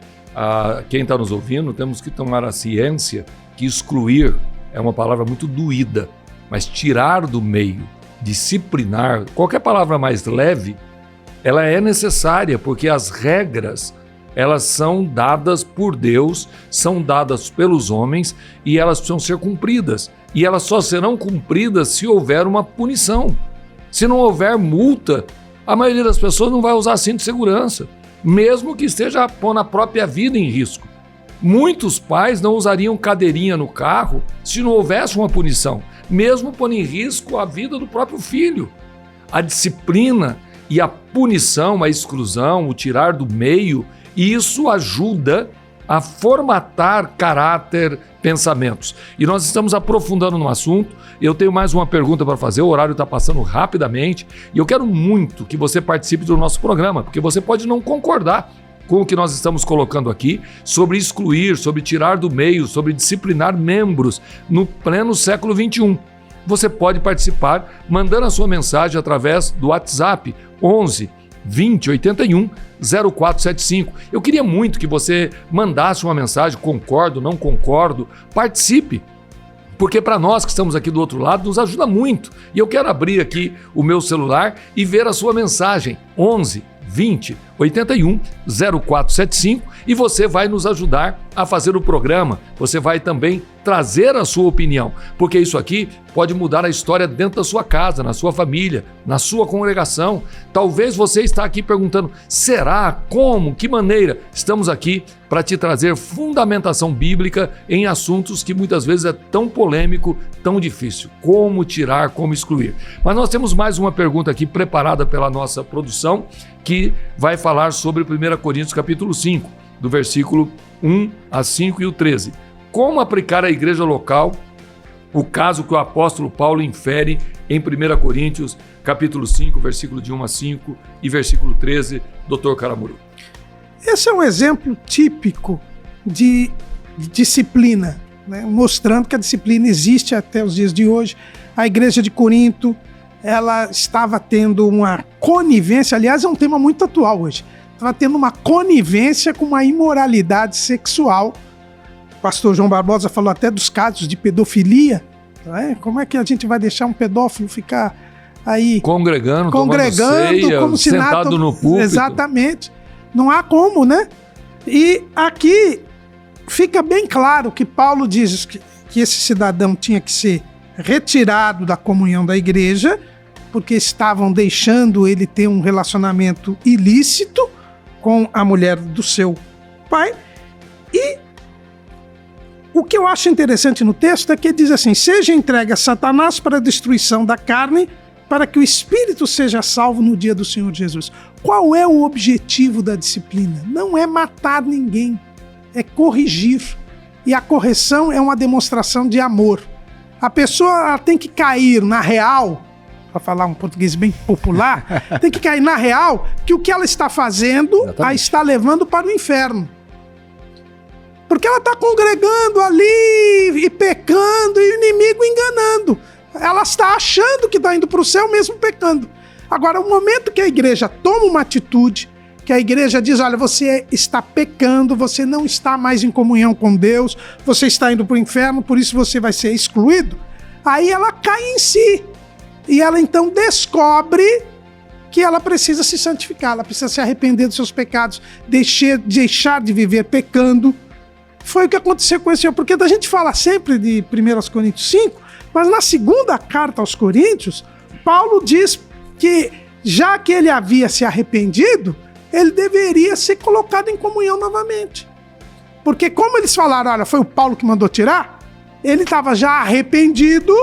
Quem está nos ouvindo, temos que tomar a ciência que excluir é uma palavra muito doída, mas tirar do meio, disciplinar, qualquer palavra mais leve, ela é necessária, porque as regras, elas são dadas por Deus, são dadas pelos homens e elas precisam ser cumpridas. E elas só serão cumpridas se houver uma punição. Se não houver multa, A maioria das pessoas não vai usar cinto de segurança, mesmo que esteja pondo a própria vida em risco. Muitos pais não usariam cadeirinha no carro se não houvesse uma punição, mesmo pondo em risco a vida do próprio filho. A disciplina e a punição, a exclusão, o tirar do meio, isso ajuda a formatar caráter, pensamentos. E nós estamos aprofundando no assunto. Eu tenho mais uma pergunta para fazer, o horário está passando rapidamente e eu quero muito que você participe do nosso programa, porque você pode não concordar com o que nós estamos colocando aqui sobre excluir, sobre tirar do meio, sobre disciplinar membros no pleno século XXI. Você pode participar mandando a sua mensagem através do WhatsApp 11 20 81 0475. Eu queria muito que você mandasse uma mensagem, concordo, não concordo, participe, porque para nós que estamos aqui do outro lado nos ajuda muito. E eu quero abrir aqui o meu celular e ver a sua mensagem, 11 20 81 0475, e você vai nos ajudar a fazer o programa. Você vai também trazer a sua opinião, porque isso aqui pode mudar a história dentro da sua casa, na sua família, na sua congregação. Talvez você está aqui perguntando, será? Como? Que maneira? Estamos aqui para te trazer fundamentação bíblica em assuntos que muitas vezes é tão polêmico, tão difícil. Como tirar, como excluir. Mas nós temos mais uma pergunta aqui preparada pela nossa produção, que vai falar sobre 1 Coríntios capítulo 5, do versículo 1 a 5 e o 13. Como aplicar à igreja local o caso que o apóstolo Paulo infere em 1 Coríntios capítulo 5, versículo de 1 a 5 e versículo 13, Dr. Caramuru. Esse é um exemplo típico de disciplina, né? Mostrando que a disciplina existe até os dias de hoje. A igreja de Corinto, ela estava tendo uma conivência, aliás, é um tema muito atual hoje, estava tendo uma conivência com uma imoralidade sexual. O pastor João Barbosa falou até dos casos de pedofilia, né? Como é que a gente vai deixar um pedófilo ficar aí congregando ceia, como se sentado nada, no púlpito? Exatamente, não há como, né? E aqui fica bem claro que Paulo diz que esse cidadão tinha que ser retirado da comunhão da igreja, porque estavam deixando ele ter um relacionamento ilícito com a mulher do seu pai. E o que eu acho interessante no texto é que ele diz assim: seja entregue a Satanás para a destruição da carne, para que o espírito seja salvo no dia do Senhor Jesus. Qual é o objetivo da disciplina? Não é matar ninguém, é corrigir. E a correção é uma demonstração de amor. A pessoa ela tem que cair na real, para falar um português bem popular, tem que cair na real que o que ela está fazendo a está levando para o inferno. Porque ela está congregando ali e pecando e o inimigo enganando. Ela está achando que está indo para o céu mesmo pecando. Agora, o momento que a igreja toma uma atitude, que a igreja diz, olha, você está pecando, você não está mais em comunhão com Deus, você está indo para o inferno, por isso você vai ser excluído, aí ela cai em si. E ela então descobre que ela precisa se santificar, ela precisa se arrepender dos seus pecados, deixar de viver pecando. Foi o que aconteceu com esse senhor, porque a gente fala sempre de 1 Coríntios 5, mas na segunda carta aos Coríntios, Paulo diz que, já que ele havia se arrependido, ele deveria ser colocado em comunhão novamente. Porque como eles falaram, olha, foi o Paulo que mandou tirar, ele estava já arrependido,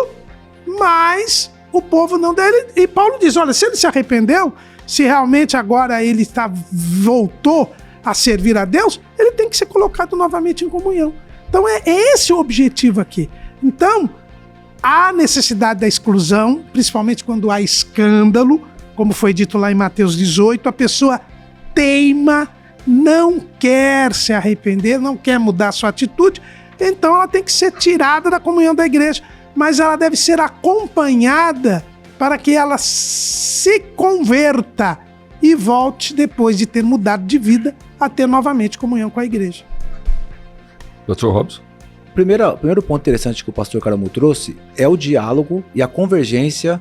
mas o povo não dele. E Paulo diz, olha, se ele se arrependeu, se realmente agora ele voltou a servir a Deus, ele tem que ser colocado novamente em comunhão. Então é esse o objetivo aqui. Então, há necessidade da exclusão, principalmente quando há escândalo, como foi dito lá em Mateus 18, a pessoa teima, não quer se arrepender, não quer mudar sua atitude, então ela tem que ser tirada da comunhão da igreja, mas ela deve ser acompanhada para que ela se converta e volte, depois de ter mudado de vida, a ter novamente comunhão com a igreja. Dr. Robson? Primeiro ponto interessante que o pastor Caramu trouxe é o diálogo e a convergência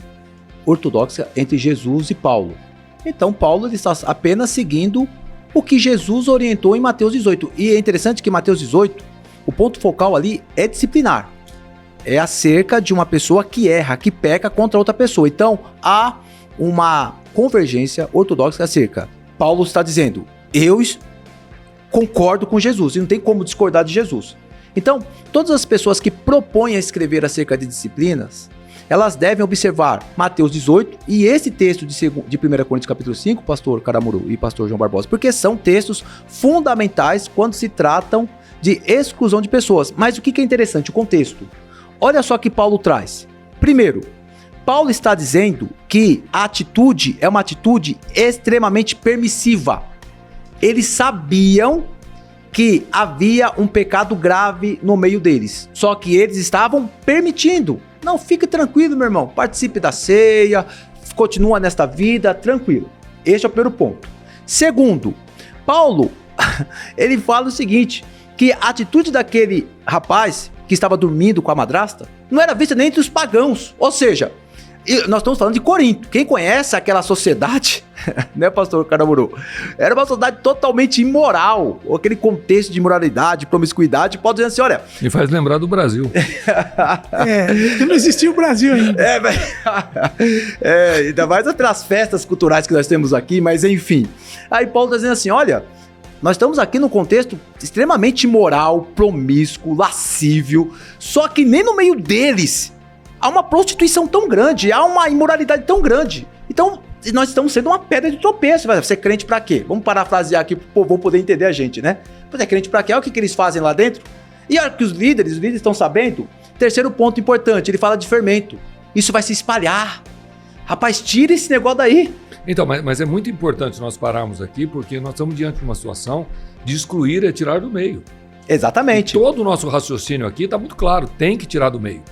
ortodoxa entre Jesus e Paulo. Então Paulo ele está apenas seguindo o que Jesus orientou em Mateus 18. E é interessante que em Mateus 18, o ponto focal ali é disciplinar. É acerca de uma pessoa que erra, que peca contra outra pessoa. Então há uma convergência ortodoxa acerca. Paulo está dizendo, eu concordo com Jesus, e não tem como discordar de Jesus. Então, todas as pessoas que propõem a escrever acerca de disciplinas, elas devem observar Mateus 18 e esse texto de 1 Coríntios capítulo 5, pastor Caramuru e pastor João Barbosa, porque são textos fundamentais quando se tratam de exclusão de pessoas. Mas o que é interessante? O contexto. Olha só que Paulo traz. Primeiro, Paulo está dizendo que a atitude é uma atitude extremamente permissiva. Eles sabiam que havia um pecado grave no meio deles, só que eles estavam permitindo. Não, fique tranquilo, meu irmão, participe da ceia, continua nesta vida, tranquilo. Este é o primeiro ponto. Segundo, Paulo, ele fala o seguinte, que a atitude daquele rapaz que estava dormindo com a madrasta não era vista nem entre os pagãos, ou seja, nós estamos falando de Corinto. Quem conhece aquela sociedade, né, pastor Caramuru? Era uma sociedade totalmente imoral, aquele contexto de imoralidade, promiscuidade, pode dizer assim, olha... Me faz lembrar do Brasil. Que não existia o Brasil ainda. Ainda mais as festas culturais que nós temos aqui, mas enfim. Aí Paulo está dizendo assim, olha, nós estamos aqui num contexto extremamente imoral, promíscuo, lascível, só que nem no meio deles há uma prostituição tão grande, há uma imoralidade tão grande. Então, nós estamos sendo uma pedra de tropeço. Você é crente pra quê? Vamos parafrasear aqui pro povo poder entender a gente, né? Você é crente pra quê? Olha o que eles fazem lá dentro. E olha que os líderes estão sabendo. Terceiro ponto importante, ele fala de fermento. Isso vai se espalhar. Rapaz, tira esse negócio daí. Então, mas é muito importante nós pararmos aqui, porque nós estamos diante de uma situação de excluir e tirar do meio. Exatamente. E todo o nosso raciocínio aqui está muito claro, tem que tirar do meio.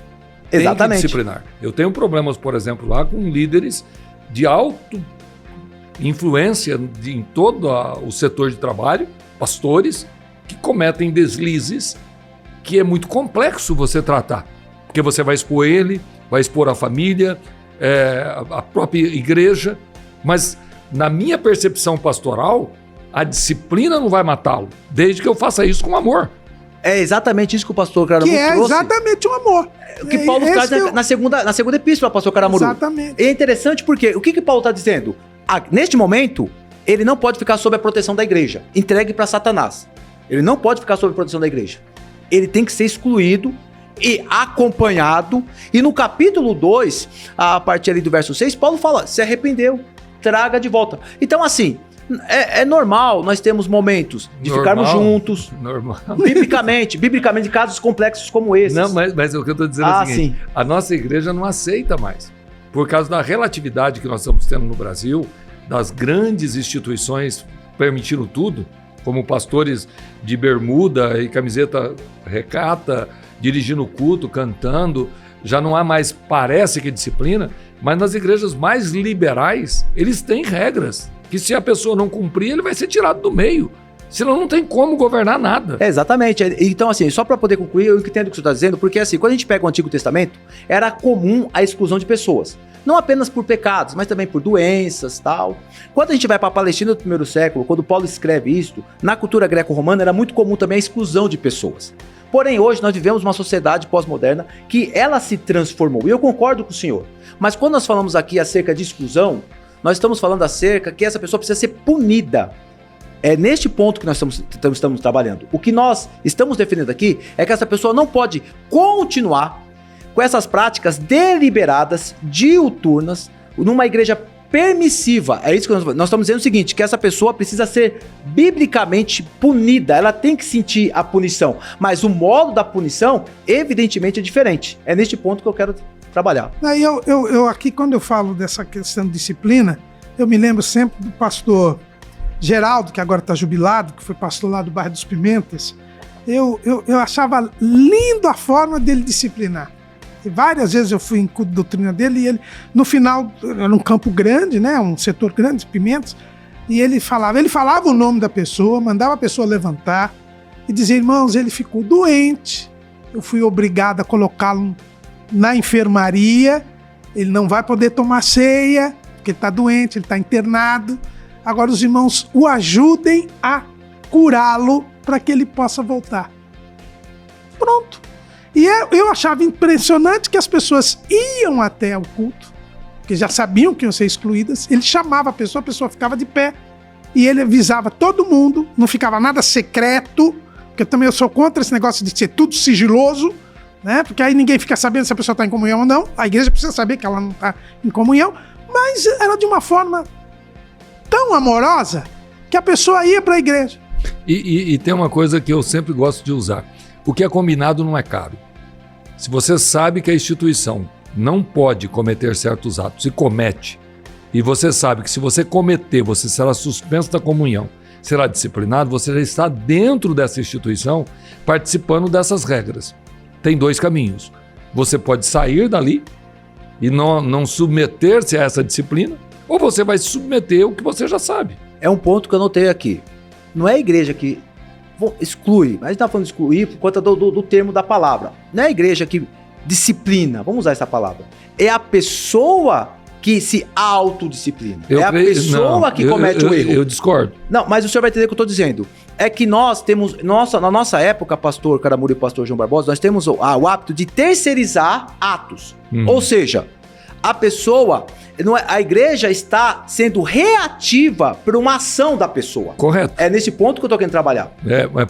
Exatamente. Tem que disciplinar. Eu tenho problemas, por exemplo, lá com líderes de alta influência em todo o setor de trabalho, pastores, que cometem deslizes que é muito complexo você tratar. Porque você vai expor ele, vai expor a família, a própria igreja, mas na minha percepção pastoral, a disciplina não vai matá-lo, desde que eu faça isso com amor. É exatamente isso que o pastor Caramuru trouxe. Que é exatamente o amor. O que Paulo traz na segunda epístola, pastor Caramuru. Exatamente. É interessante porque o que Paulo está dizendo? Neste momento, ele não pode ficar sob a proteção da igreja, entregue para Satanás. Ele não pode ficar sob a proteção da igreja. Ele tem que ser excluído e acompanhado. E no capítulo 2, a partir ali do verso 6, Paulo fala, se arrependeu, traga de volta. Então assim, é normal nós temos momentos de ficarmos juntos. Normal. Biblicamente, em casos complexos como esses. Não, mas o que eu estou dizendo é o seguinte, a nossa igreja não aceita mais. Por causa da relatividade que nós estamos tendo no Brasil, das grandes instituições permitindo tudo, como pastores de bermuda e camiseta recata, dirigindo o culto, cantando, já não há mais, parece que disciplina, mas nas igrejas mais liberais, eles têm regras, que se a pessoa não cumprir, ele vai ser tirado do meio. Senão não tem como governar nada. Exatamente. Então, assim, só para poder concluir, eu entendo o que você está dizendo, porque assim, quando a gente pega o Antigo Testamento, era comum a exclusão de pessoas. Não apenas por pecados, mas também por doenças e tal. Quando a gente vai para a Palestina do primeiro século, quando Paulo escreve isso, na cultura greco-romana era muito comum também a exclusão de pessoas. Porém, hoje nós vivemos uma sociedade pós-moderna que ela se transformou. E eu concordo com o senhor. Mas quando nós falamos aqui acerca de exclusão, nós estamos falando acerca que essa pessoa precisa ser punida. É neste ponto que nós estamos trabalhando. O que nós estamos defendendo aqui é que essa pessoa não pode continuar com essas práticas deliberadas, diuturnas, numa igreja permissiva. É isso que nós estamos dizendo o seguinte, que essa pessoa precisa ser biblicamente punida, ela tem que sentir a punição, mas o modo da punição, evidentemente, é diferente. É neste ponto que eu quero trabalhar. Aí eu aqui, quando eu falo dessa questão de disciplina, eu me lembro sempre do pastor Geraldo, que agora está jubilado, que foi pastor lá do bairro dos Pimentas. Eu achava lindo a forma dele disciplinar. E várias vezes eu fui em culto de doutrina dele e ele, no final, era um campo grande, né, um setor grande, Pimentas, e ele falava o nome da pessoa, mandava a pessoa levantar e dizia, irmãos, ele ficou doente, eu fui obrigado a colocá-lo na enfermaria, ele não vai poder tomar ceia, porque ele está doente, ele está internado. Agora os irmãos o ajudem a curá-lo para que ele possa voltar. Pronto. E eu achava impressionante que as pessoas iam até o culto, porque já sabiam que iam ser excluídas, ele chamava a pessoa ficava de pé. E ele avisava todo mundo, não ficava nada secreto, porque também eu sou contra esse negócio de ser tudo sigiloso, né? Porque aí ninguém fica sabendo se a pessoa está em comunhão ou não. A igreja precisa saber que ela não está em comunhão, mas era de uma forma tão amorosa que a pessoa ia para a igreja. E tem uma coisa que eu sempre gosto de usar. O que é combinado não é caro. Se você sabe que a instituição não pode cometer certos atos e comete, e você sabe que se você cometer, você será suspenso da comunhão, será disciplinado, você já está dentro dessa instituição participando dessas regras. Tem dois caminhos. Você pode sair dali e não submeter-se a essa disciplina, ou você vai submeter o que você já sabe. É um ponto que eu notei aqui. Não é a igreja que exclui, mas a gente está falando de excluir por conta do termo da palavra. Não é a igreja que disciplina, vamos usar essa palavra. É a pessoa que se autodisciplina. É a pessoa que comete o erro. Eu discordo. Não, mas o senhor vai entender o que eu estou dizendo. É que nós temos, na nossa época, pastor Caramuru e pastor João Barbosa, nós temos o hábito de terceirizar atos. Ou seja, a pessoa, a igreja está sendo reativa por uma ação da pessoa. Correto. É nesse ponto que eu estou querendo trabalhar.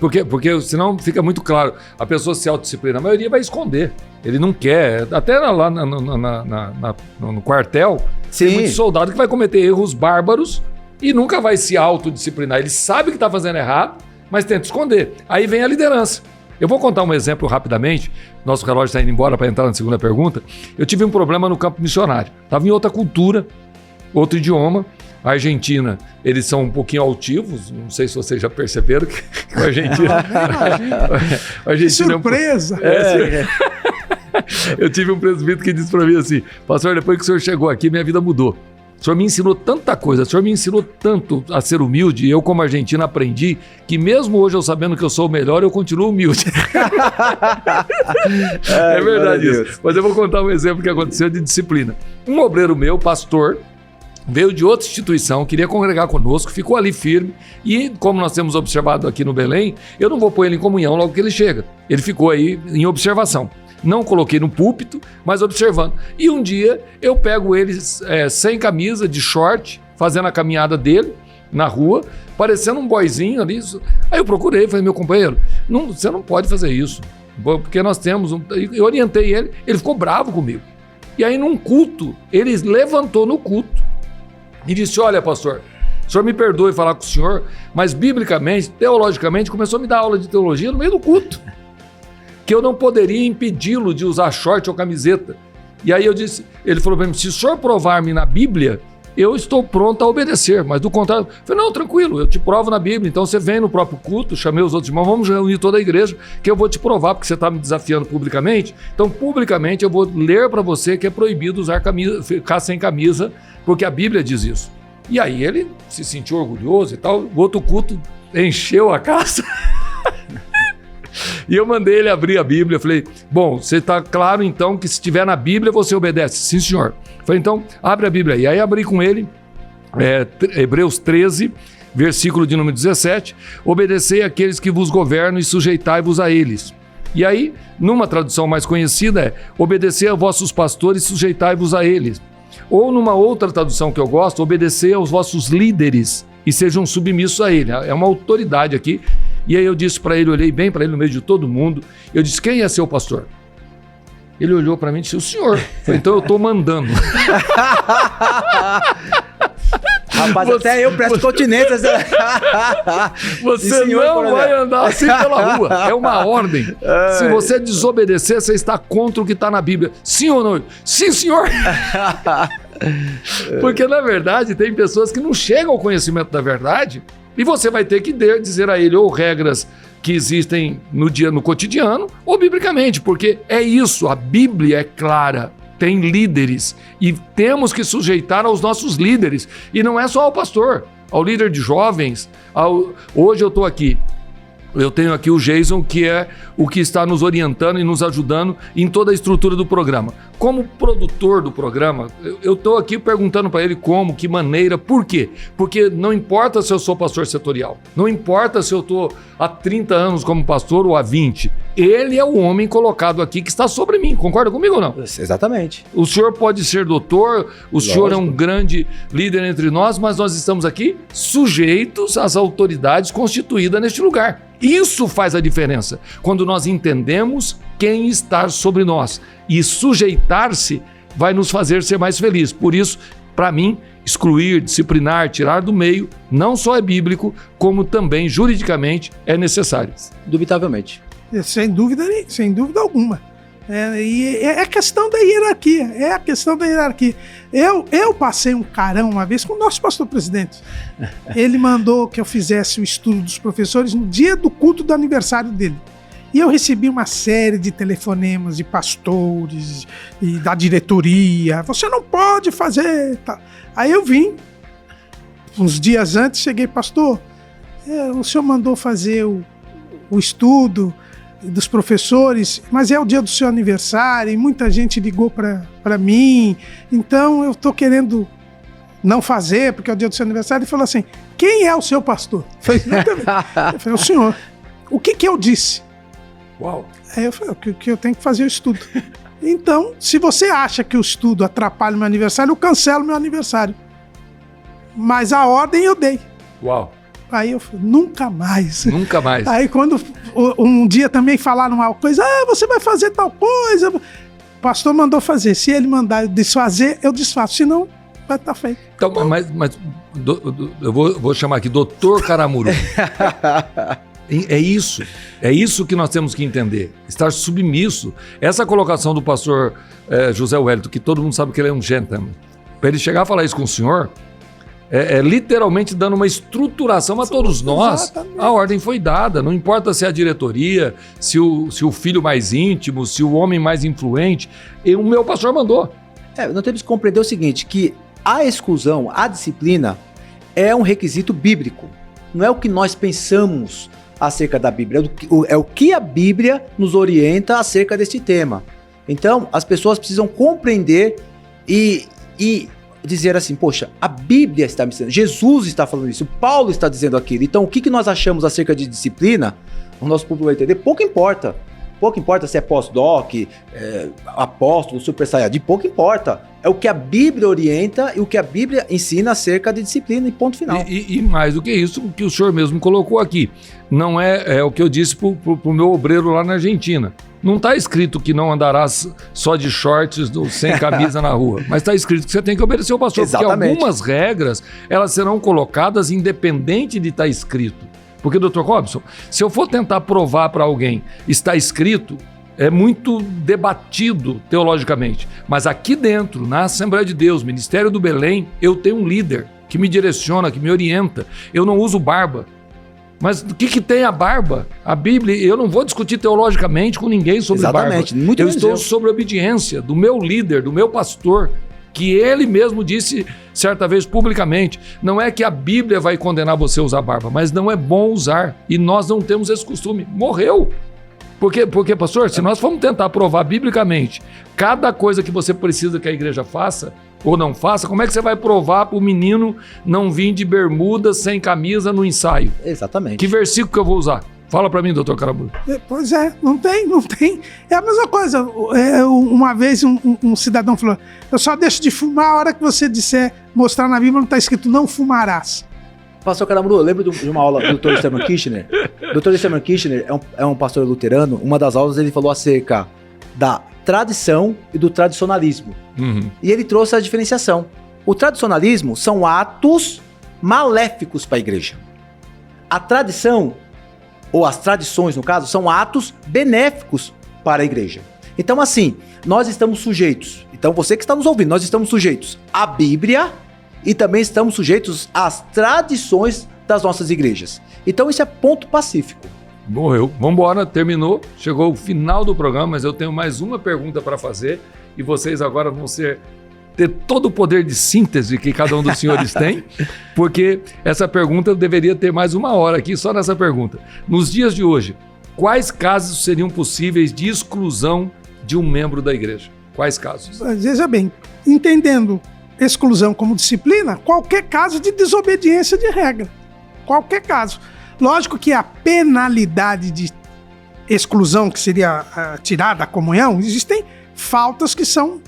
Porque senão fica muito claro. A pessoa se autodisciplina, a maioria vai esconder. Ele não quer. Até lá no quartel, tem muito soldado que vai cometer erros bárbaros e nunca vai se autodisciplinar. Ele sabe que está fazendo errado, mas tenta esconder. Aí vem a liderança. Eu vou contar um exemplo rapidamente. Nosso relógio está indo embora para entrar na segunda pergunta. Eu tive um problema no campo missionário. Estava em outra cultura, outro idioma. A Argentina, eles são um pouquinho altivos. Não sei se vocês já perceberam que a Argentina... Que surpresa! Eu tive um presbítero que disse para mim assim: pastor, depois que o senhor chegou aqui, minha vida mudou. O senhor me ensinou tanta coisa, o senhor me ensinou tanto a ser humilde, e eu, como argentino, aprendi que mesmo hoje eu sabendo que eu sou o melhor, eu continuo humilde. É verdade isso. Mas eu vou contar um exemplo que aconteceu de disciplina. Um obreiro meu, pastor, veio de outra instituição, queria congregar conosco, ficou ali firme, e como nós temos observado aqui no Belém, eu não vou pôr ele em comunhão logo que ele chega. Ele ficou aí em observação. Não coloquei no púlpito, mas observando. E um dia eu pego ele sem camisa, de short, fazendo a caminhada dele na rua, parecendo um boyzinho ali. Aí eu procurei, falei: meu companheiro, você não pode fazer isso, porque nós temos Eu orientei ele, ele ficou bravo comigo. E aí num culto, ele levantou no culto e disse: olha, pastor, o senhor me perdoe falar com o senhor, mas biblicamente, teologicamente, começou a me dar aula de teologia no meio do culto, que eu não poderia impedi-lo de usar short ou camiseta. E aí ele falou para mim: se o senhor provar-me na Bíblia, eu estou pronto a obedecer, mas do contrário, eu falei: não, tranquilo, eu te provo na Bíblia, então você vem no próprio culto, chamei os outros irmãos, vamos reunir toda a igreja, que eu vou te provar, porque você está me desafiando publicamente, então publicamente eu vou ler para você que é proibido usar camisa, ficar sem camisa, porque a Bíblia diz isso. E aí ele se sentiu orgulhoso e tal, o outro culto encheu a casa. E eu mandei ele abrir a Bíblia. Eu falei: bom, você está claro então que se estiver na Bíblia você obedece? Sim, senhor. Eu falei: então abre a Bíblia aí. Aí abri com ele Hebreus 13, versículo de número 17: obedecei àqueles que vos governam e sujeitai-vos a eles. E aí, numa tradução mais conhecida, obedecei a vossos pastores e sujeitai-vos a eles. Ou numa outra tradução que eu gosto, obedecei aos vossos líderes e sejam submissos a ele. É uma autoridade aqui. E aí eu disse para ele, olhei bem para ele no meio de todo mundo, eu disse: quem é seu pastor? Ele olhou para mim e disse: o senhor. Eu falei: então eu estou mandando. Rapaz, até eu presto continência. Você não vai andar assim pela rua. É uma ordem. Se você desobedecer, você está contra o que está na Bíblia. Sim ou não? Sim, senhor. Porque, na verdade, tem pessoas que não chegam ao conhecimento da verdade e você vai ter que dizer a ele ou regras que existem no cotidiano ou biblicamente, porque é isso, a Bíblia é clara. Tem líderes e temos que sujeitar aos nossos líderes. E não é só ao pastor, ao líder de jovens. Hoje eu estou aqui. Eu tenho aqui o Jason, que é o que está nos orientando e nos ajudando em toda a estrutura do programa. Como produtor do programa, eu estou aqui perguntando para ele como, que maneira, por quê? Porque não importa se eu sou pastor setorial, não importa se eu estou há 30 anos como pastor ou há 20, ele é o homem colocado aqui que está sobre mim. Concorda comigo ou não? Exatamente. O senhor pode ser doutor, o senhor é um grande líder entre nós, mas nós estamos aqui sujeitos às autoridades constituídas neste lugar. Isso faz a diferença, quando nós entendemos quem está sobre nós. E sujeitar-se vai nos fazer ser mais felizes. Por isso, para mim, excluir, disciplinar, tirar do meio, não só é bíblico, como também juridicamente é necessário. Indubitavelmente. Sem dúvida alguma. É a questão da hierarquia. Eu passei um carão uma vez com o nosso pastor presidente. Ele mandou que eu fizesse o estudo dos professores no dia do culto do aniversário dele. E eu recebi uma série de telefonemas de pastores e da diretoria. Você não pode fazer. Tá. Aí eu vim, uns dias antes, cheguei, pastor, o senhor mandou fazer o estudo dos professores, mas é o dia do seu aniversário e muita gente ligou para mim, então eu estou querendo não fazer porque é o dia do seu aniversário. Ele falou assim, quem é o seu pastor? Eu falei, o senhor. O que eu disse? Uau. Aí eu falei, que eu tenho que fazer o estudo. Então, se você acha que o estudo atrapalha o meu aniversário, eu cancelo meu aniversário. Mas a ordem eu dei. Uau. Aí eu falei, nunca mais. Nunca mais. Aí quando um dia também falaram uma coisa, você vai fazer tal coisa. O pastor mandou fazer. Se ele mandar eu desfazer, eu desfaço. Senão, vai estar feito. Então, mas eu vou chamar aqui Dr. Caramuru. É isso que nós temos que entender. Estar submisso. Essa colocação do pastor José Wellington, que todo mundo sabe que ele é um gentleman, para ele chegar a falar isso com o senhor, literalmente dando uma estruturação a todos nós. Exatamente. A ordem foi dada, não importa se é a diretoria, se o filho mais íntimo, se o homem mais influente, o meu pastor mandou. Nós temos que compreender o seguinte, que a exclusão, a disciplina, é um requisito bíblico. Não é o que nós pensamos acerca da Bíblia, é o que a Bíblia nos orienta acerca deste tema. Então, as pessoas precisam compreender e dizer assim, poxa, a Bíblia está me dizendo, Jesus está falando isso, Paulo está dizendo aquilo. Então, o que nós achamos acerca de disciplina, o nosso público vai entender, pouco importa. Pouco importa se é pós-doc, apóstolo, super saiyajin, pouco importa. É o que a Bíblia orienta e o que a Bíblia ensina acerca de disciplina e ponto final. E mais do que isso, o que o senhor mesmo colocou aqui, não é o que eu disse pro meu obreiro lá na Argentina. Não está escrito que não andarás só de shorts, sem camisa na rua, mas está escrito que você tem que obedecer ao pastor. Exatamente. Porque algumas regras, elas serão colocadas independente de estar escrito. Porque, Dr. Robson, se eu for tentar provar para alguém, está escrito, é muito debatido teologicamente. Mas aqui dentro, na Assembleia de Deus, Ministério do Belém, eu tenho um líder que me direciona, que me orienta. Eu não uso barba. Mas o que tem a barba? A Bíblia, eu não vou discutir teologicamente com ninguém sobre Exatamente, barba. Muito eu estou sobre a obediência do meu líder, do meu pastor, que ele mesmo disse certa vez publicamente, não é que a Bíblia vai condenar você a usar barba, mas não é bom usar, e nós não temos esse costume. Morreu. Porque, pastor, se nós formos tentar provar biblicamente cada coisa que você precisa que a igreja faça ou não faça, como é que você vai provar para o menino não vir de bermuda, sem camisa, no ensaio? Exatamente. Que versículo que eu vou usar? Fala para mim, doutor Caramuru. Pois é, não tem. É a mesma coisa. Uma vez um cidadão falou, eu só deixo de fumar a hora que você disser, mostrar na Bíblia, não está escrito não fumarás. Pastor Caramuru, eu lembro de uma aula do Dr. Sherman Kirchner. O Dr. Sherman Kirchner é um pastor luterano. Uma das aulas ele falou acerca da tradição e do tradicionalismo. Uhum. E ele trouxe a diferenciação. O tradicionalismo são atos maléficos para a igreja. A tradição, ou as tradições, no caso, são atos benéficos para a igreja. Então, assim, nós estamos sujeitos. Então, você que está nos ouvindo, nós estamos sujeitos à Bíblia e também estamos sujeitos às tradições das nossas igrejas. Então, isso é ponto pacífico. Morreu. Vamos embora, terminou. Chegou o final do programa, mas eu tenho mais uma pergunta para fazer e vocês agora vão ter todo o poder de síntese que cada um dos senhores tem, porque essa pergunta deveria ter mais uma hora aqui só nessa pergunta. Nos dias de hoje, quais casos seriam possíveis de exclusão de um membro da igreja? Quais casos? Veja bem, entendendo exclusão como disciplina, qualquer caso de desobediência de regra. Qualquer caso. Lógico que a penalidade exclusão, que seria tirar da comunhão, existem faltas que são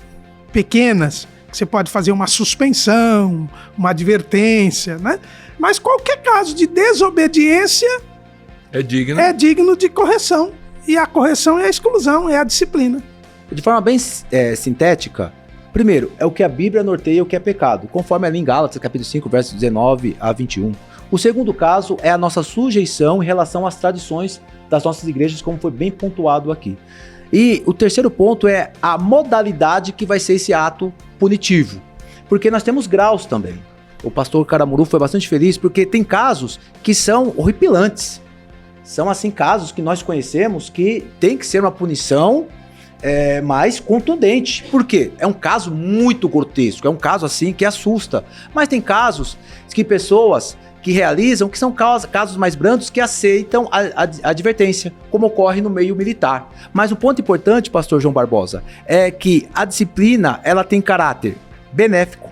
pequenas, que você pode fazer uma suspensão, uma advertência, né? Mas qualquer caso de desobediência é digno de correção. E a correção é a exclusão, é a disciplina. De forma bem sintética, primeiro, é o que a Bíblia norteia o que é pecado, conforme ali em Gálatas, capítulo 5, versos 19 a 21. O segundo caso é a nossa sujeição em relação às tradições das nossas igrejas, como foi bem pontuado aqui. E o terceiro ponto é a modalidade que vai ser esse ato punitivo, porque nós temos graus também. O pastor Caramuru foi bastante feliz, porque tem casos que são horripilantes. São, assim, casos que nós conhecemos que tem que ser uma punição mais contundente. Por quê? É um caso muito grotesco, é um caso, assim, que assusta. Mas tem casos que pessoas que realizam, que são casos mais brandos, que aceitam a advertência, como ocorre no meio militar. Mas o ponto importante, pastor João Barbosa, é que a disciplina, ela tem caráter benéfico,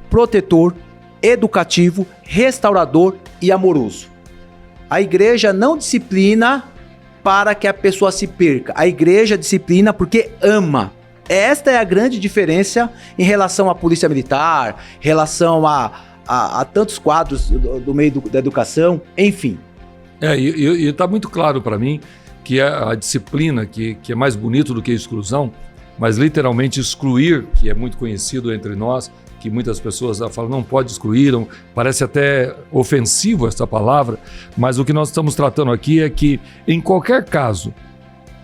protetor, educativo, restaurador e amoroso. A igreja não disciplina para que a pessoa se perca. A igreja disciplina porque ama. Esta é a grande diferença em relação à polícia militar, em relação a tantos quadros do meio da educação, enfim. E está muito claro para mim que a disciplina, que é mais bonito do que a exclusão, mas literalmente excluir, que é muito conhecido entre nós, que muitas pessoas falam, não pode excluir, parece até ofensivo essa palavra, mas o que nós estamos tratando aqui é que em qualquer caso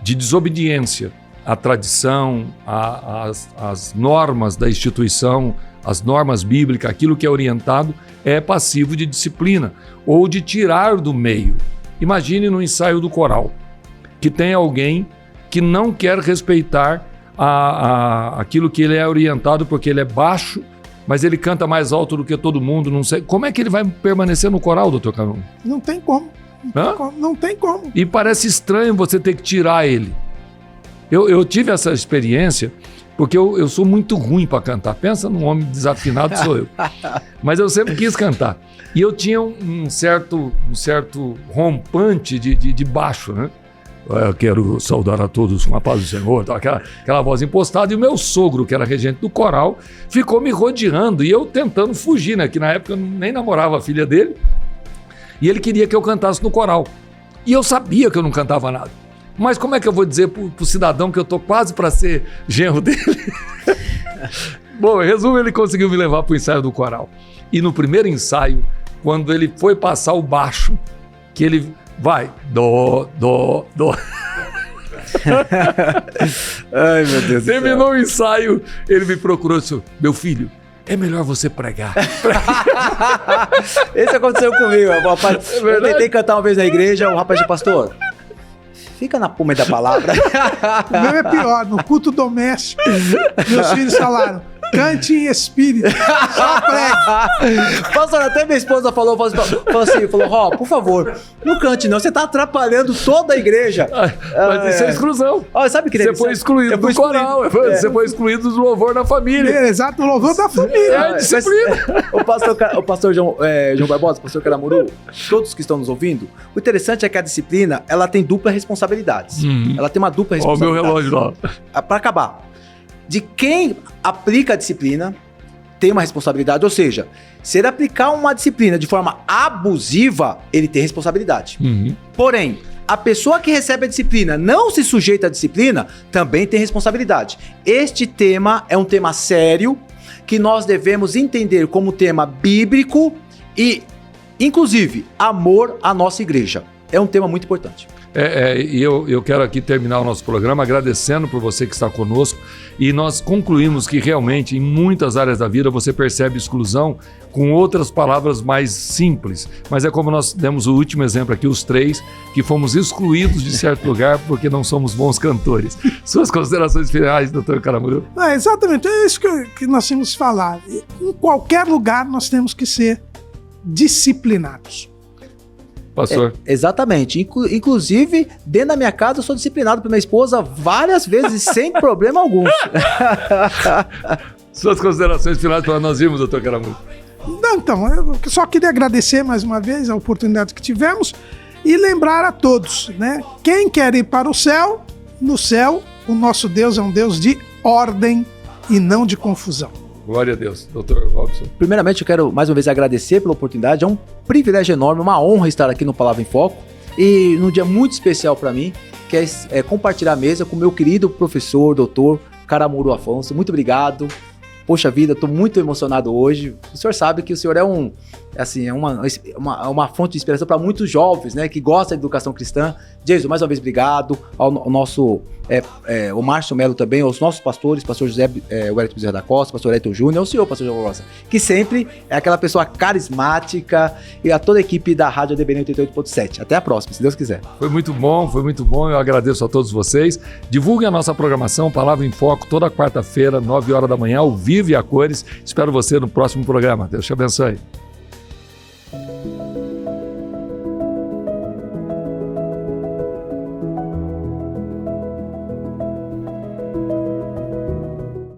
de desobediência à tradição, às normas da instituição, as normas bíblicas, aquilo que é orientado, é passivo de disciplina ou de tirar do meio. Imagine no ensaio do coral, que tem alguém que não quer respeitar aquilo que ele é orientado porque ele é baixo, mas ele canta mais alto do que todo mundo, não sei. Como é que ele vai permanecer no coral, doutor Camargo? Não tem como. Não tem como. E parece estranho você ter que tirar ele. Eu tive essa experiência porque eu sou muito ruim para cantar. Pensa num homem desafinado, sou eu. Mas eu sempre quis cantar. E eu tinha um certo rompante de baixo, né? Eu quero saudar a todos com a paz do Senhor, aquela voz impostada. E o meu sogro, que era regente do coral, ficou me rodeando e eu tentando fugir, né? Que na época eu nem namorava a filha dele. E ele queria que eu cantasse no coral. E eu sabia que eu não cantava nada. Mas como é que eu vou dizer pro cidadão que eu tô quase para ser genro dele? Bom, em resumo, ele conseguiu me levar pro ensaio do coral. E no primeiro ensaio, quando ele foi passar o baixo, que ele vai, dó. Ai, meu Deus do céu. Terminou o ensaio, ele me procurou e disse, meu filho, é melhor você pregar. Isso aconteceu comigo, rapaz. Eu tentei cantar uma vez na igreja, o rapaz disse, pastor, fica na puma da palavra. O meu é pior, no culto doméstico, meus filhos falaram, cante em espírito, só prega. Pastor, até minha esposa falou Ró, por favor, não cante não, você tá atrapalhando toda a igreja. Mas isso é exclusão. Sabe que você foi excluído do coral, você foi excluído do louvor da família. Exato, o louvor da família. É disciplina. O pastor João Barbosa, o pastor Caramuru, todos que estão nos ouvindo, o interessante é que a disciplina, ela tem dupla responsabilidade. Ela tem uma dupla responsabilidade. Ó, o meu relógio lá. Para acabar. De quem aplica a disciplina tem uma responsabilidade, ou seja, se ele aplicar uma disciplina de forma abusiva, ele tem responsabilidade. Porém, a pessoa que recebe a disciplina não se sujeita à disciplina, também tem responsabilidade. Este tema é um tema sério, que nós devemos entender como tema bíblico e, inclusive, amor à nossa igreja. É um tema muito importante. E eu quero aqui terminar o nosso programa agradecendo por você que está conosco, e nós concluímos que realmente em muitas áreas da vida você percebe exclusão com outras palavras mais simples, mas é como nós demos o último exemplo aqui, os três que fomos excluídos de certo lugar porque não somos bons cantores. Suas considerações finais, doutor Caramuru? Exatamente, é isso que nós temos que falar. Em qualquer lugar nós temos que ser disciplinados. Pastor. Exatamente. Inclusive, dentro da minha casa, eu sou disciplinado por minha esposa várias vezes, sem problema algum. Suas considerações finais para nós irmos, doutor Caramuru? Então, eu só queria agradecer mais uma vez a oportunidade que tivemos E lembrar a todos, né? Quem quer ir para o céu, no céu, o nosso Deus é um Deus de ordem e não de confusão. Glória a Deus. Doutor Robson. Primeiramente, eu quero mais uma vez agradecer pela oportunidade. É um privilégio enorme, uma honra estar aqui no Palavra em Foco. E num dia muito especial para mim, que é compartilhar a mesa com o meu querido professor, doutor Caramuru Afonso. Muito obrigado. Poxa vida, estou muito emocionado hoje. O senhor sabe que o senhor é uma fonte de inspiração para muitos jovens, né, que gostam de educação cristã. Jason, mais uma vez, obrigado. Ao nosso, o Márcio Melo também, aos nossos pastores, pastor José Wellington Bezerra da Costa, pastor Elton Júnior, ao senhor, pastor João Rosa, que sempre é aquela pessoa carismática, e a toda a equipe da Rádio ADBN 88.7. Até a próxima, se Deus quiser. Foi muito bom. Eu agradeço a todos vocês. Divulguem a nossa programação, Palavra em Foco, toda quarta-feira, 9 horas da manhã, ao vivo e a cores. Espero você no próximo programa. Deus te abençoe.